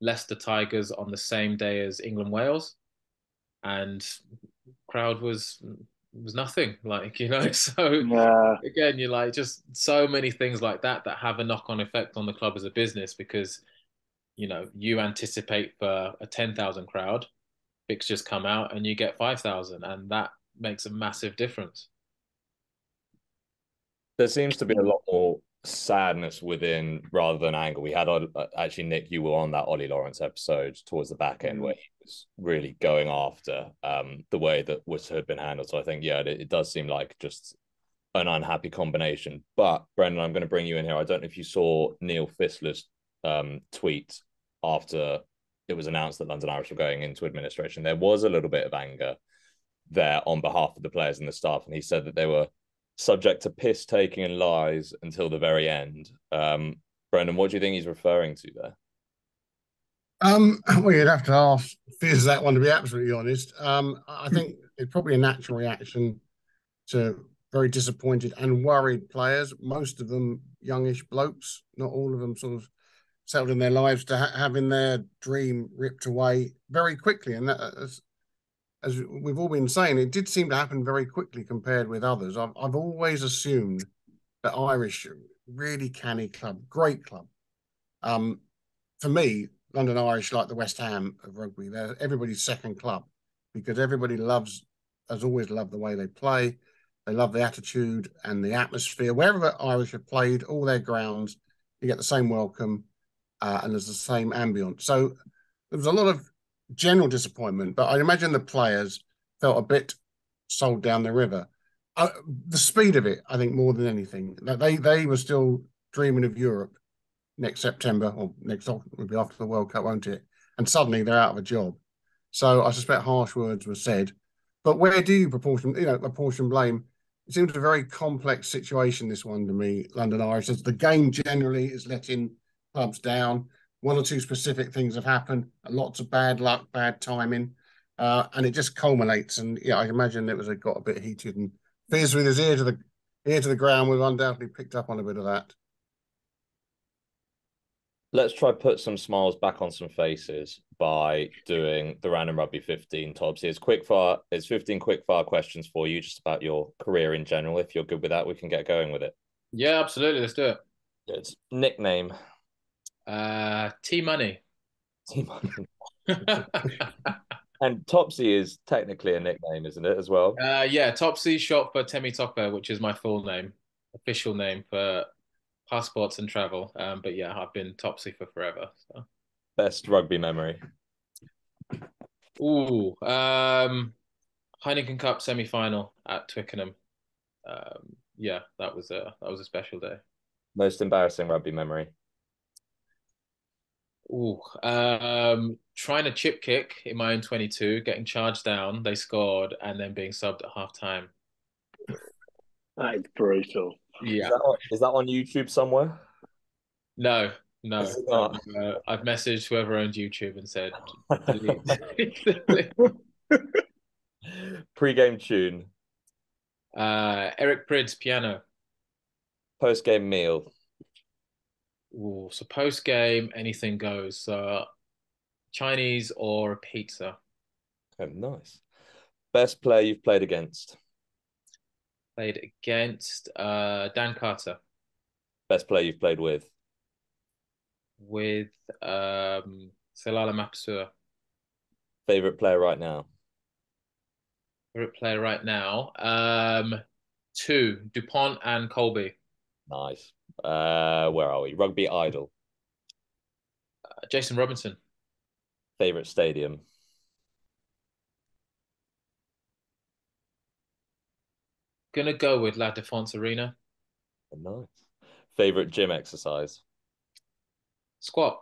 Speaker 2: Leicester Tigers on the same day as England Wales, and crowd was nothing, like, so
Speaker 4: Yeah.
Speaker 2: again, you're like, just so many things like that have a knock-on effect on the club as a business, because you anticipate for a 10,000 crowd, fixtures come out and you get 5,000, and that makes a massive difference.
Speaker 1: There seems to be a lot more sadness within rather than anger. We had actually, Nick, you were on that Ollie Lawrence episode towards the back end where he was really going after the way that Worcester had been handled. So I think, yeah, it does seem like just an unhappy combination. But Brendan, I'm going to bring you in here. I don't know if you saw Neil Fissler's tweet after it was announced that London Irish were going into administration. There was a little bit of anger there on behalf of the players and the staff, and he said that they were subject to piss taking and lies until the very end. Brendan, what do you think he's referring to there?
Speaker 3: Well, you'd have to ask Fizz that one, to be absolutely honest. I think it's probably a natural reaction to very disappointed and worried players, most of them youngish blokes, not all of them sort of settled in their lives to having their dream ripped away very quickly. And that, as we've all been saying, it did seem to happen very quickly compared with others. I've always assumed that Irish really canny club, great club. For me, London Irish, like the West Ham of rugby, they're everybody's second club because everybody has always loved the way they play. They love the attitude and the atmosphere. Wherever Irish have played, all their grounds, you get the same welcome and there's the same ambience. So there was a lot of general disappointment, but I imagine the players felt a bit sold down the river. The speed of it, I think, more than anything, that they were still dreaming of Europe next September, or next will be after the World Cup, won't it? And suddenly they're out of a job. So I suspect harsh words were said. But where do you apportion blame? It seems a very complex situation, this one, to me, London Irish. As the game generally is letting clubs down. One or two specific things have happened, lots of bad luck, bad timing, and it just culminates. And yeah, I imagine it got a bit heated, and Fizz with his ear to the ground, we've undoubtedly picked up on a bit of that.
Speaker 1: Let's try put some smiles back on some faces by doing the random rugby 15, Topsy. It's 15 quick fire questions for you, just about your career in general. If you're good with that, we can get going with it.
Speaker 2: Yeah, absolutely. Let's do it.
Speaker 1: Good. Nickname.
Speaker 2: T-Money.
Speaker 1: T-Money. And Topsy is technically a nickname, isn't it, as well?
Speaker 2: Yeah, Topsy, short for Temi Topper, which is my full name, official name for passports and travel. But yeah, I've been Topsy for forever. So.
Speaker 1: Best rugby memory.
Speaker 2: Ooh, Heineken Cup semi-final at Twickenham. Yeah, that was a special day.
Speaker 1: Most embarrassing rugby memory.
Speaker 2: Ooh, trying a chip kick in my own 22, getting charged down, they scored, and then being subbed at half time.
Speaker 4: That is brutal.
Speaker 2: Yeah.
Speaker 1: Is that on YouTube somewhere?
Speaker 2: No. I've messaged whoever owns YouTube and said,
Speaker 1: Pre-game tune.
Speaker 2: Eric Prid's piano.
Speaker 1: Post-game meal.
Speaker 2: Ooh, so post-game, anything goes. Chinese or pizza.
Speaker 1: Oh, nice. Best player you've played against.
Speaker 2: Played against Dan Carter.
Speaker 1: Best player you've played with.
Speaker 2: With Selala Mapsua.
Speaker 1: Favorite player right now.
Speaker 2: Favorite player right now. Two, DuPont and Colby.
Speaker 1: Nice. Where are we? Rugby idol.
Speaker 2: Jason Robinson.
Speaker 1: Favorite stadium.
Speaker 2: Gonna go with La Défense Arena.
Speaker 1: Nice. Favorite gym exercise.
Speaker 2: Squat.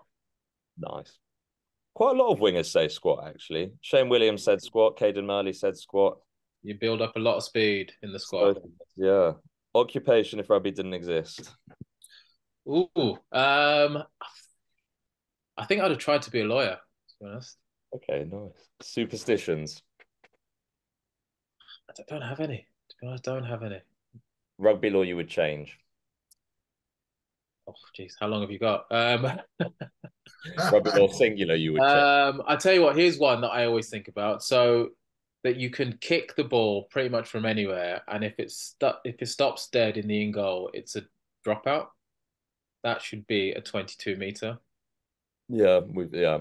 Speaker 1: Nice. Quite a lot of wingers say squat, actually. Shane Williams said squat. Caden Murley said squat.
Speaker 2: You build up a lot of speed in the squat.
Speaker 1: So, yeah. Occupation if rugby didn't exist.
Speaker 2: Ooh. I think I'd have tried to be a lawyer, to be honest.
Speaker 1: Okay, nice. Superstitions.
Speaker 2: I don't have any. To be honest, I don't have any.
Speaker 1: Rugby law you would change.
Speaker 2: Oh, geez, how long have you got?
Speaker 1: Rugby law singular you would change.
Speaker 2: I tell you what, here's one that I always think about. So that you can kick the ball pretty much from anywhere, and if it stops dead in the in goal, it's a dropout. That should be a 22-meter.
Speaker 1: Yeah,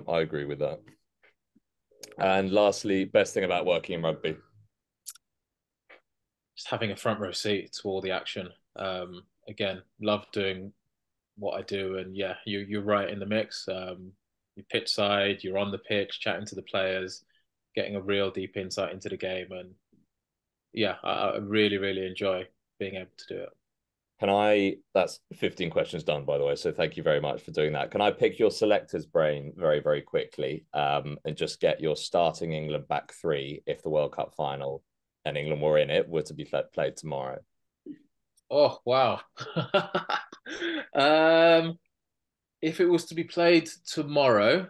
Speaker 1: I agree with that. And lastly, best thing about working in rugby.
Speaker 2: Just having a front row seat to all the action. Again, love doing what I do, and yeah, you're right in the mix. You're pitch side, you're on the pitch, chatting to the players, getting a real deep insight into the game, and yeah, I really, really enjoy being able to do it.
Speaker 1: That's 15 questions done, by the way, so thank you very much for doing that. Can I pick your selector's brain very, very quickly and just get your starting England back three if the World Cup final and England were in it were to be played tomorrow?
Speaker 2: Oh, wow. If it was to be played tomorrow,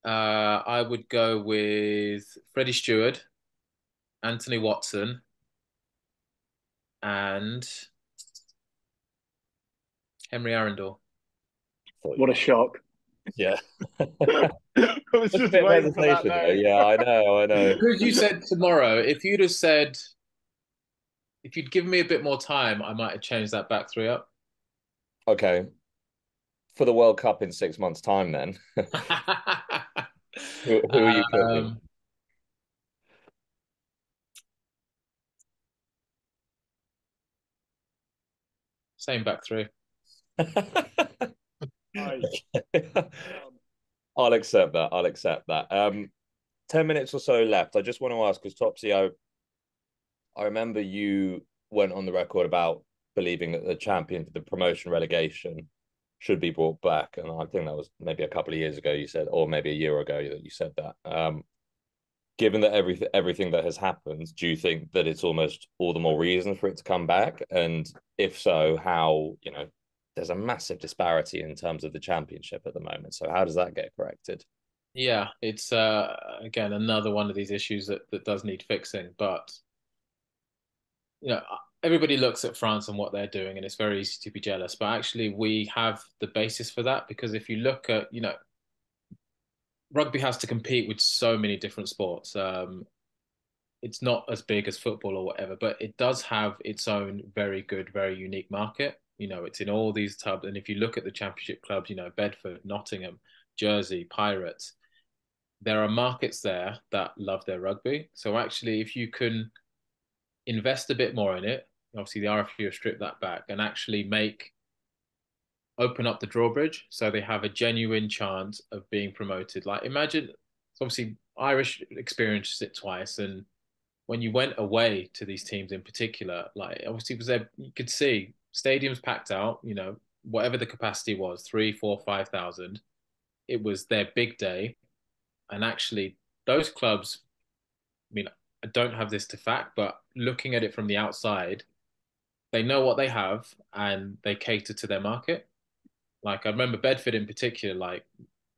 Speaker 2: I would go with Freddie Stewart, Anthony Watson, and Henry Arundel.
Speaker 4: What a shock.
Speaker 1: Yeah.
Speaker 4: I was just waiting for that.
Speaker 1: Yeah, I know.
Speaker 2: Because you said tomorrow, if you'd have said if you'd given me a bit more time, I might have changed that back three up.
Speaker 1: Okay. For the World Cup in 6 months' time, then who are you picking?
Speaker 2: Same back three.
Speaker 4: Nice.
Speaker 1: I'll accept that. I'll accept that. 10 minutes or so left. I just want to ask, because Topsy, I remember you went on the record about believing that the champion for the promotion relegation should be brought back, and I think that was maybe a couple of years ago. You said, or maybe a year ago that you said that. Given that everything that has happened, do you think that it's almost all the more reason for it to come back? And if so, how, there's a massive disparity in terms of the championship at the moment. So how does that get corrected?
Speaker 2: Yeah, it's again another one of these issues that does need fixing. But everybody looks at France and what they're doing, and it's very easy to be jealous. But actually, we have the basis for that, because if you look at, rugby has to compete with so many different sports. It's not as big as football or whatever, but it does have its own very good, very unique market. It's in all these tubs. And if you look at the championship clubs, Bedford, Nottingham, Jersey, Pirates, there are markets there that love their rugby. So actually, if you can invest a bit more in it, obviously the RFU have stripped that back, and actually open up the drawbridge so they have a genuine chance of being promoted. Like, imagine, obviously Irish experienced it twice, and when you went away to these teams in particular, like obviously was there, you could see stadiums packed out, whatever the capacity was, 3, 4, 5,000. It was their big day. And actually those clubs, I mean, I don't have this to fact, but looking at it from the outside, they know what they have and they cater to their market. Like, I remember Bedford in particular, like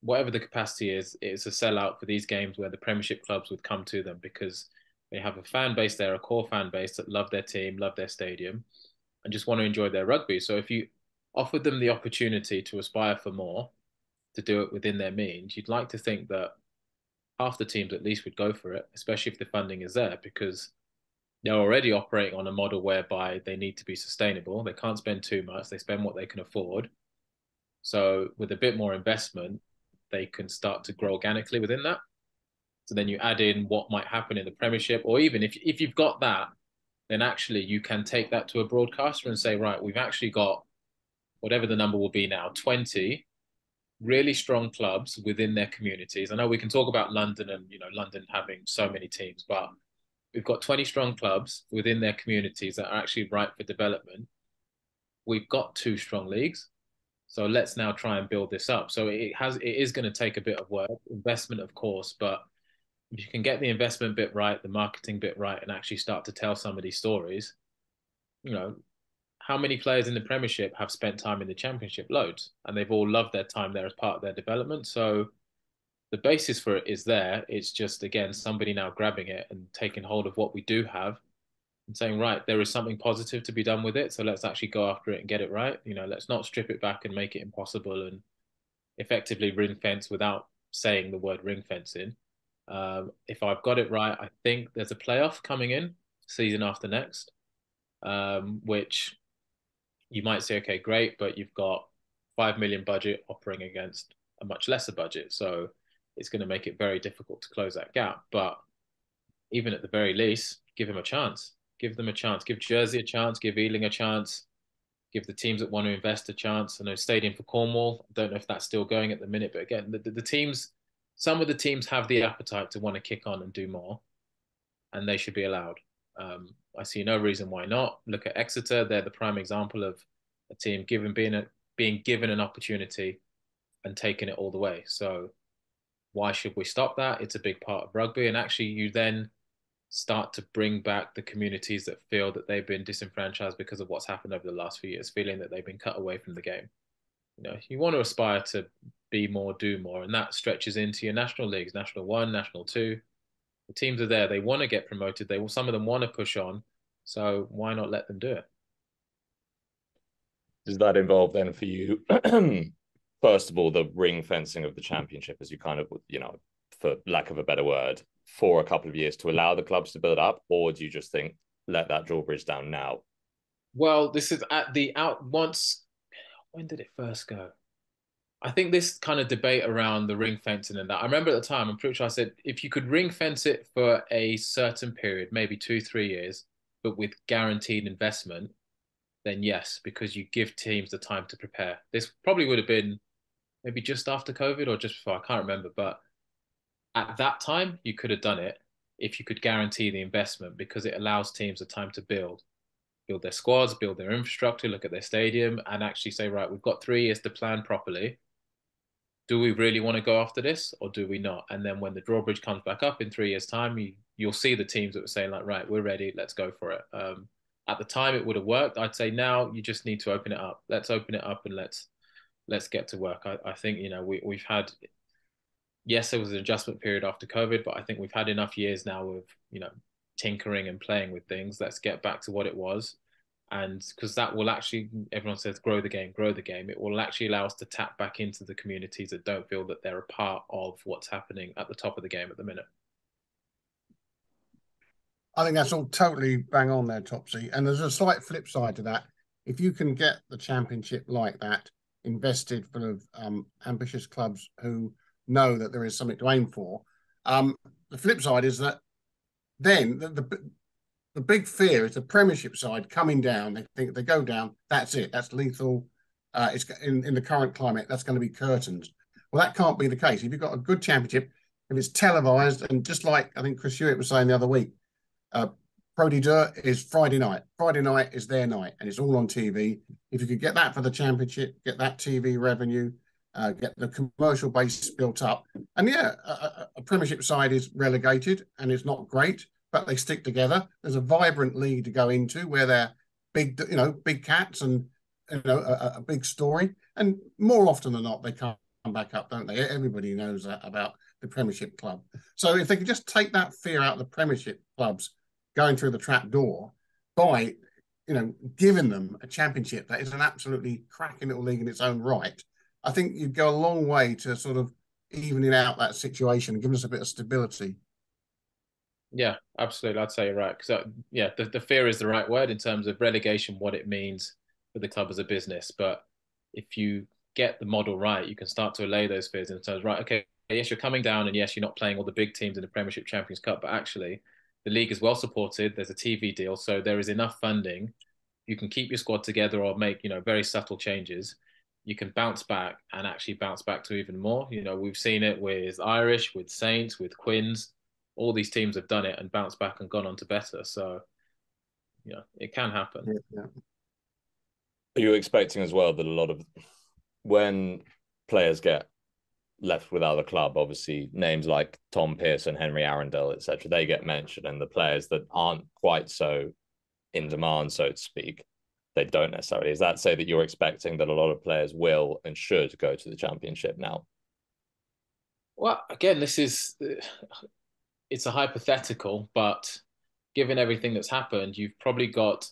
Speaker 2: whatever the capacity is, it's a sellout for these games where the Premiership clubs would come to them, because they have a fan base there, a core fan base that love their team, love their stadium, and just want to enjoy their rugby. So if you offered them the opportunity to aspire for more, to do it within their means, you'd like to think that half the teams at least would go for it, especially if the funding is there, because they're already operating on a model whereby they need to be sustainable. They can't spend too much. They spend what they can afford. So with a bit more investment, they can start to grow organically within that. So then you add in what might happen in the Premiership, or even if you've got that, then actually you can take that to a broadcaster and say, right, we've actually got whatever the number will be now, 20 really strong clubs within their communities. I know we can talk about London and, London having so many teams, but we've got 20 strong clubs within their communities that are actually ripe for development. We've got 2 strong leagues. So let's now try and build this up. So it is going to take a bit of work, investment, of course, but if you can get the investment bit right, the marketing bit right, and actually start to tell some of these stories, how many players in the Premiership have spent time in the Championship? Loads. And they've all loved their time there as part of their development. So the basis for it is there. It's just, again, somebody now grabbing it and taking hold of what we do have and saying, right, there is something positive to be done with it. So let's actually go after it and get it right. Let's not strip it back and make it impossible and effectively ring fence without saying the word ring fencing. If I've got it right, I think there's a playoff coming in season after next, which you might say, okay, great, but you've got 5 million budget operating against a much lesser budget. So it's going to make it very difficult to close that gap. But even at the very least, give him a chance. Give them a chance. Give Jersey a chance. Give Ealing a chance. Give the teams that want to invest a chance. I know Stadium for Cornwall, I don't know if that's still going at the minute, but again, the teams, some of the teams have the appetite to want to kick on and do more, and they should be allowed. I see no reason why not. Look at Exeter; they're the prime example of a team being given an opportunity and taking it all the way. So why should we stop that? It's a big part of rugby, and actually, you then start to bring back the communities that feel that they've been disenfranchised because of what's happened over the last few years, feeling that they've been cut away from the game. You want to aspire to be more, do more, and that stretches into your national leagues, National 1, National 2. The teams are there. They want to get promoted. Some of them want to push on. So why not let them do it?
Speaker 1: Does that involve then for you, first of all, the ring fencing of the championship, as you kind of, for lack of a better word, for a couple of years to allow the clubs to build up? Or do you just think let that drawbridge down now?
Speaker 2: Well, this is at the out once. When did it first go? I think this kind of debate around the ring fencing and that. I remember at the time, I'm pretty sure I said if you could ring fence it for a certain period, maybe 2, 3 years, but with guaranteed investment, then yes, because you give teams the time to prepare. This probably would have been maybe just after COVID or just before. I can't remember, but at that time, you could have done it if you could guarantee the investment because it allows teams the time to build their squads, build their infrastructure, look at their stadium, and actually say, right, we've got 3 years to plan properly. Do we really want to go after this or do we not? And then when the drawbridge comes back up in 3 years' time, you'll see the teams that were saying like, right, we're ready, let's go for it. At the time, it would have worked. I'd say now you just need to open it up. Let's open it up and let's get to work. I think we've had, yes, there was an adjustment period after COVID, but I think we've had enough years now of tinkering and playing with things. Let's get back to what it was. And because that will actually, everyone says, grow the game, grow the game. It will actually allow us to tap back into the communities that don't feel that they're a part of what's happening at the top of the game at the minute.
Speaker 3: I think that's all totally bang on there, Topsy. And there's a slight flip side to that. If you can get the championship like that, invested full of ambitious clubs who know that there is something to aim for, the flip side is that then the big fear is the Premiership side coming down. They think if they go down, that's it. That's lethal. It's in the current climate, that's going to be curtains. Well, that can't be the case. If you've got a good championship, if it's televised, and just like I think Chris Hewitt was saying the other week, Pro D2 is Friday night. Friday night is their night, and it's all on TV. If you could get that for the championship, get that TV revenue, get the commercial base built up, and yeah, a Premiership side is relegated and it's not great, but they stick together. There's a vibrant league to go into where they're big, big cats and a big story. And more often than not, they come back up, don't they? Everybody knows that about the Premiership club. So if they could just take that fear out of the Premiership clubs going through the trap door by, giving them a championship that is an absolutely cracking little league in its own right, I think you'd go a long way to sort of evening out that situation and giving us a bit of stability.
Speaker 2: Yeah, absolutely. I'd say you're right. Because, the fear is the right word in terms of relegation, what it means for the club as a business. But if you get the model right, you can start to allay those fears in terms of, right, okay, yes, you're coming down and yes, you're not playing all the big teams in the Premiership Champions Cup, but actually the league is well supported. There's a TV deal. So there is enough funding. You can keep your squad together or make, very subtle changes. You can bounce back and actually bounce back to even more. We've seen it with Irish, with Saints, with Quins. All these teams have done it and bounced back and gone on to better. So, it can happen.
Speaker 3: Yeah.
Speaker 1: Are you expecting as well that a lot of when players get left without a club, obviously names like Tom Pearson, Henry Arundel, etc., they get mentioned, and the players that aren't quite so in demand, so to speak, they don't necessarily. Does that say that you're expecting that a lot of players will and should go to the championship now?
Speaker 2: Well, again, it's a hypothetical, but given everything that's happened, you've probably got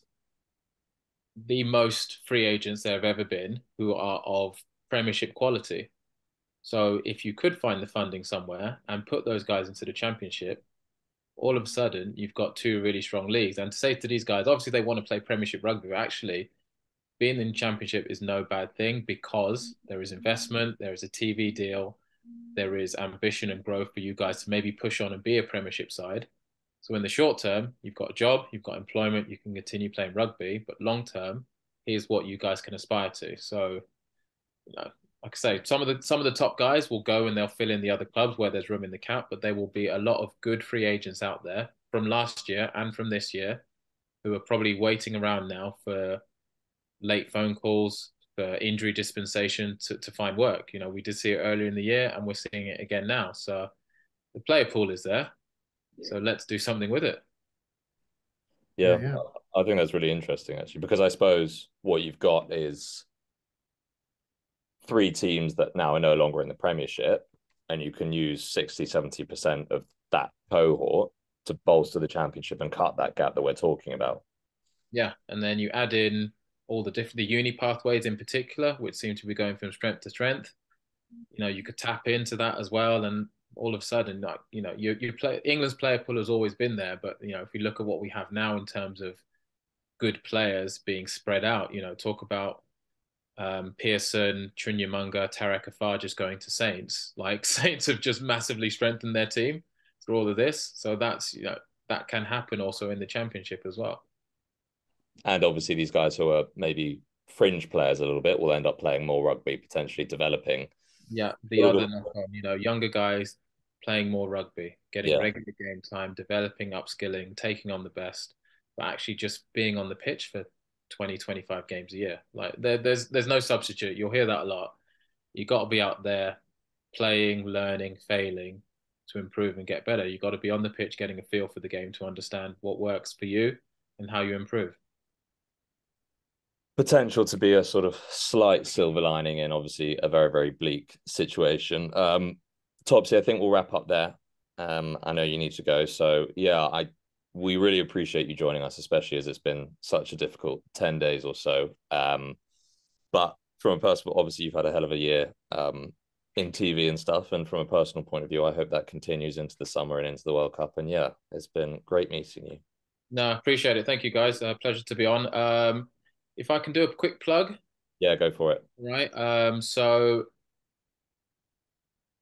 Speaker 2: the most free agents there have ever been who are of Premiership quality. So if you could find the funding somewhere and put those guys into the championship, all of a sudden you've got two really strong leagues. And to say to these guys, obviously they want to play Premiership rugby, but actually being in the championship is no bad thing because there is investment, there is a TV deal, there is ambition and growth for you guys to maybe push on and be a Premiership side. So in the short term, you've got a job, you've got employment, you can continue playing rugby, but long term, here's what you guys can aspire to. So, like I say, some of the top guys will go and they'll fill in the other clubs where there's room in the cap, but there will be a lot of good free agents out there from last year and from this year who are probably waiting around now for late phone calls, for injury dispensation to find work. We did see it earlier in the year and we're seeing it again now. So the player pool is there. So let's do something with it.
Speaker 1: Yeah. I think that's really interesting actually, because I suppose what you've got is 3 teams that now are no longer in the Premiership, and you can use 60-70% of that cohort to bolster the championship and cut that gap that we're talking about.
Speaker 2: Yeah, and then you add in all the uni pathways in particular, which seem to be going from strength to strength. You could tap into that as well, and all of a sudden, like, you play England's player pool has always been there, but if you look at what we have now in terms of good players being spread out, talk about Pearson, Trunyamunga, Tarek Afar just going to Saints. Like Saints have just massively strengthened their team through all of this. So that's that can happen also in the Championship as well.
Speaker 1: And obviously these guys who are maybe fringe players a little bit will end up playing more rugby, potentially developing.
Speaker 2: Yeah, the other knock on, younger guys playing more rugby, getting regular game time, developing, upskilling, taking on the best, but actually just being on the pitch for 20, 25 games a year. Like there's no substitute. You'll hear that a lot. You got to be out there playing, learning, failing to improve and get better. You got to be on the pitch, getting a feel for the game to understand what works for you and how you improve.
Speaker 1: Potential to be a sort of slight silver lining in obviously a very, very bleak situation. Topsy, I think we'll wrap up there. I know you need to go. So yeah, we really appreciate you joining us, especially as it's been such a difficult 10 days or so. But from a personal, obviously you've had a hell of a year in TV and stuff. And from a personal point of view, I hope that continues into the summer and into the World Cup. And yeah, it's been great meeting you.
Speaker 2: No, appreciate it. Thank you, guys. Pleasure to be on. If I can do a quick plug.
Speaker 1: Yeah, go for it.
Speaker 2: Right. So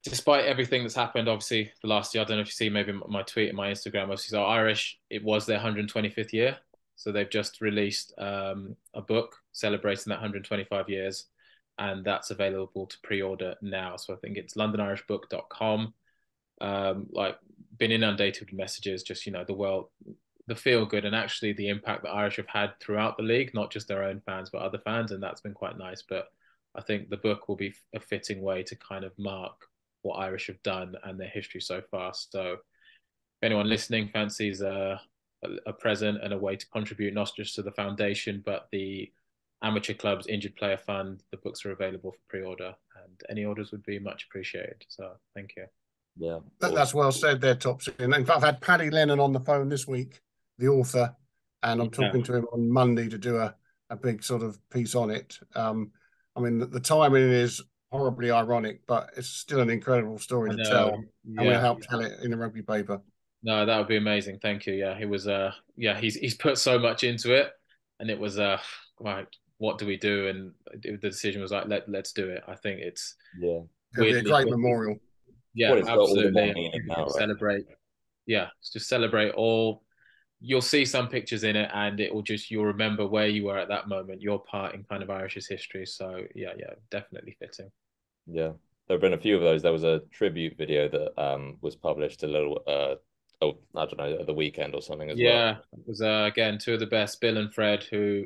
Speaker 2: despite everything that's happened, obviously the last year, I don't know if you see maybe my tweet and my Instagram, obviously, so Irish, it was their 125th year. So they've just released a book celebrating that 125 years, and that's available to pre-order now. So I think it's londonirishbook.com. Like been inundated with messages, just, the feel good and actually the impact that Irish have had throughout the league, not just their own fans, but other fans. And that's been quite nice. But I think the book will be a fitting way to kind of mark what Irish have done and their history so far. So if anyone listening fancies a present and a way to contribute, not just to the foundation, but the Amateur Club's Injured Player Fund, the books are available for pre-order and any orders would be much appreciated. So thank you.
Speaker 1: Yeah,
Speaker 3: that's well said there, Topsy. And in fact, I've had Paddy Lennon on the phone this week, the author, and I'm talking to him on Monday to do a big sort of piece on it. I mean, the timing is horribly ironic, but it's still an incredible story to tell, and we'll help tell it in the rugby paper.
Speaker 2: No, that would be amazing. Thank you. Yeah, he was. He's put so much into it, and it was right. What do we do? And the decision was like, let's do it. I think it's
Speaker 3: it'll be a great memorial.
Speaker 2: Yeah, absolutely. Celebrate. Yeah, just celebrate all. You'll see some pictures in it, and you'll remember where you were at that moment, your part in kind of Irish's history. So yeah, definitely fitting.
Speaker 1: Yeah, there have been a few of those. There was a tribute video that was published a little, I don't know, at the weekend or something as well.
Speaker 2: Yeah, it was again two of the best, Bill and Fred, who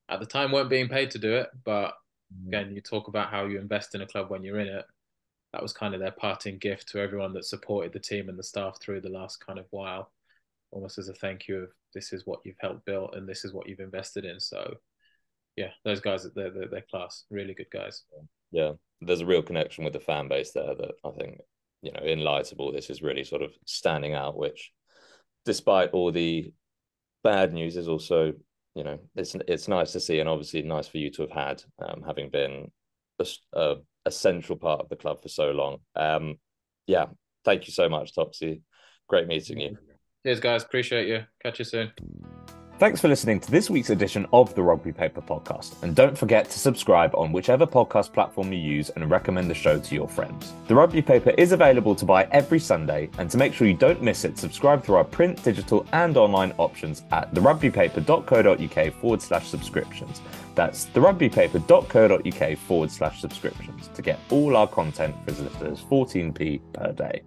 Speaker 2: at the time weren't being paid to do it, but again, you talk about how you invest in a club when you're in it. That was kind of their parting gift to everyone that supported the team and the staff through the last kind of while, almost as a thank you of this is what you've helped build and this is what you've invested in. So yeah, those guys, they're class, really good guys.
Speaker 1: Yeah, there's a real connection with the fan base there that I think, in light of all this is really sort of standing out, which despite all the bad news is also, it's nice to see, and obviously nice for you to have had, having been a central part of the club for so long. Yeah, thank you so much, Topsy. Great meeting you.
Speaker 2: Cheers, guys. Appreciate you. Catch you soon.
Speaker 1: Thanks for listening to this week's edition of the Rugby Paper podcast. And don't forget to subscribe on whichever podcast platform you use and recommend the show to your friends. The Rugby Paper is available to buy every Sunday. And to make sure you don't miss it, subscribe through our print, digital and online options at therugbypaper.co.uk/subscriptions. That's therugbypaper.co.uk/subscriptions to get all our content for as little as 14p per day.